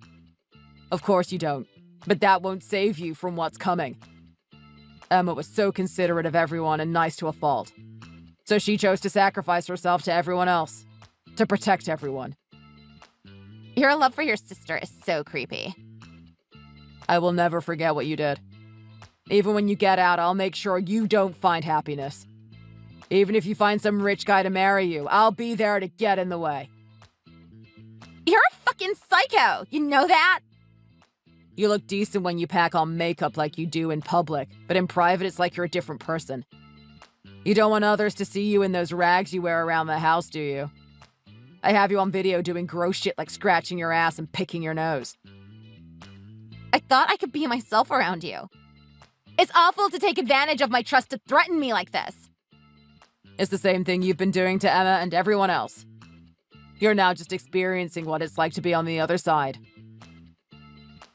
Of course you don't, but that won't save you from what's coming. Emma was so considerate of everyone and nice to a fault. So she chose to sacrifice herself to everyone else. To protect everyone. Your love for your sister is so creepy. I will never forget what you did. Even when you get out, I'll make sure you don't find happiness. Even if you find some rich guy to marry you, I'll be there to get in the way. You're a fucking psycho, you know that? You look decent when you pack on makeup like you do in public, but in private it's like you're a different person. You don't want others to see you in those rags you wear around the house, do you? I have you on video doing gross shit like scratching your ass and picking your nose. I thought I could be myself around you. It's awful to take advantage of my trust to threaten me like this. It's the same thing you've been doing to Emma and everyone else. You're now just experiencing what it's like to be on the other side.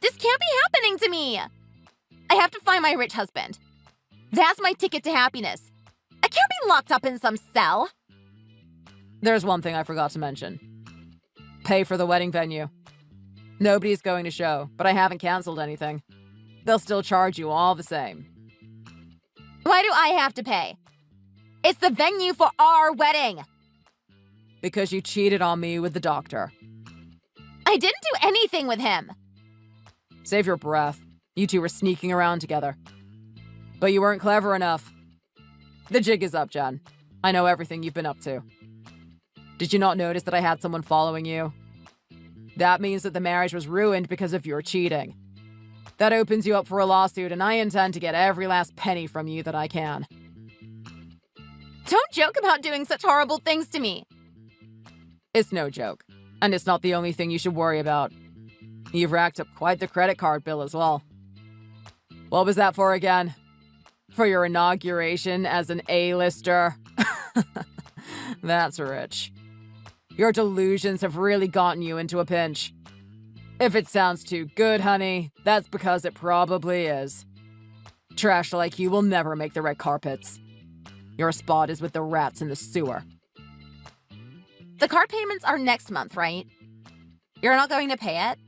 This can't be happening to me. I have to find my rich husband. That's my ticket to happiness. I can't be locked up in some cell. There's one thing I forgot to mention. Pay for the wedding venue. Nobody's going to show, but I haven't canceled anything. They'll still charge you all the same. Why do I have to pay? It's the venue for our wedding. Because you cheated on me with the doctor. I didn't do anything with him. Save your breath. You two were sneaking around together. But you weren't clever enough. The jig is up, Jen. I know everything you've been up to. Did you not notice that I had someone following you? That means that the marriage was ruined because of your cheating. That opens you up for a lawsuit, and I intend to get every last penny from you that I can. Don't joke about doing such horrible things to me. It's no joke. And it's not the only thing you should worry about. You've racked up quite the credit card bill as well. What was that for again? For your inauguration as an A-lister? That's rich. Your delusions have really gotten you into a pinch. If it sounds too good, honey, that's because it probably is. Trash like you will never make the red carpets. Your spot is with the rats in the sewer. The card payments are next month, right? You're not going to pay it?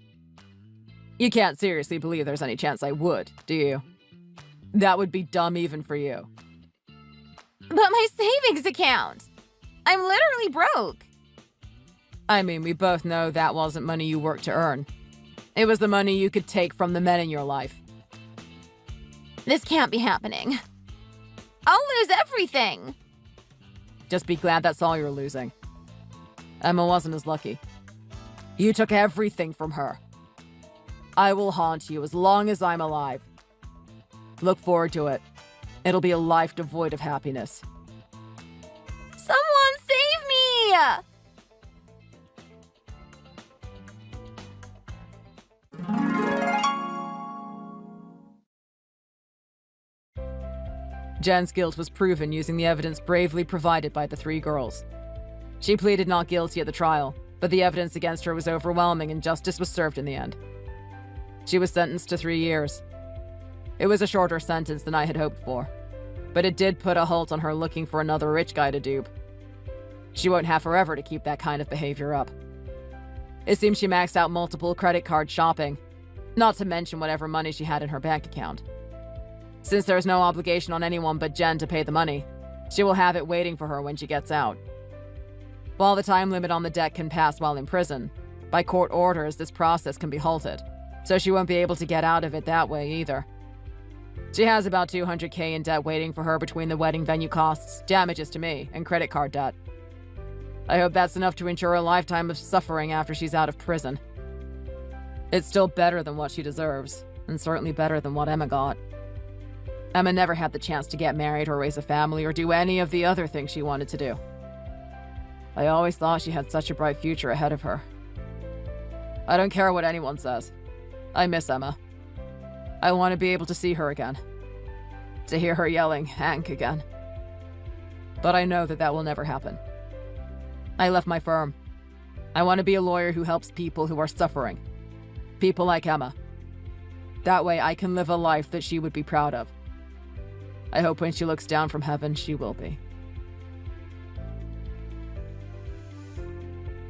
You can't seriously believe there's any chance I would, do you? That would be dumb even for you. But my savings account! I'm literally broke. I mean, we both know that wasn't money you worked to earn. It was the money you could take from the men in your life. This can't be happening. I'll lose everything. Just be glad that's all you're losing. Emma wasn't as lucky. You took everything from her. I will haunt you as long as I'm alive. Look forward to it. It'll be a life devoid of happiness. Someone save me! Jen's guilt was proven using the evidence bravely provided by the three girls. She pleaded not guilty at the trial, but the evidence against her was overwhelming and justice was served in the end. She was sentenced to 3 years. It was a shorter sentence than I had hoped for, but it did put a halt on her looking for another rich guy to dupe. She won't have forever to keep that kind of behavior up. It seems she maxed out multiple credit card shopping, not to mention whatever money she had in her bank account. Since there is no obligation on anyone but Jen to pay the money, she will have it waiting for her when she gets out. While the time limit on the debt can pass while in prison, by court orders this process can be halted, so she won't be able to get out of it that way either. She has about $200K in debt waiting for her between the wedding venue costs, damages to me, and credit card debt. I hope that's enough to ensure a lifetime of suffering after she's out of prison. It's still better than what she deserves, and certainly better than what Emma got. Emma never had the chance to get married or raise a family or do any of the other things she wanted to do. I always thought she had such a bright future ahead of her. I don't care what anyone says. I miss Emma. I want to be able to see her again. To hear her yelling, "Hank," again. But I know that that will never happen. I left my firm. I want to be a lawyer who helps people who are suffering. People like Emma. That way I can live a life that she would be proud of. I hope when she looks down from heaven, she will be.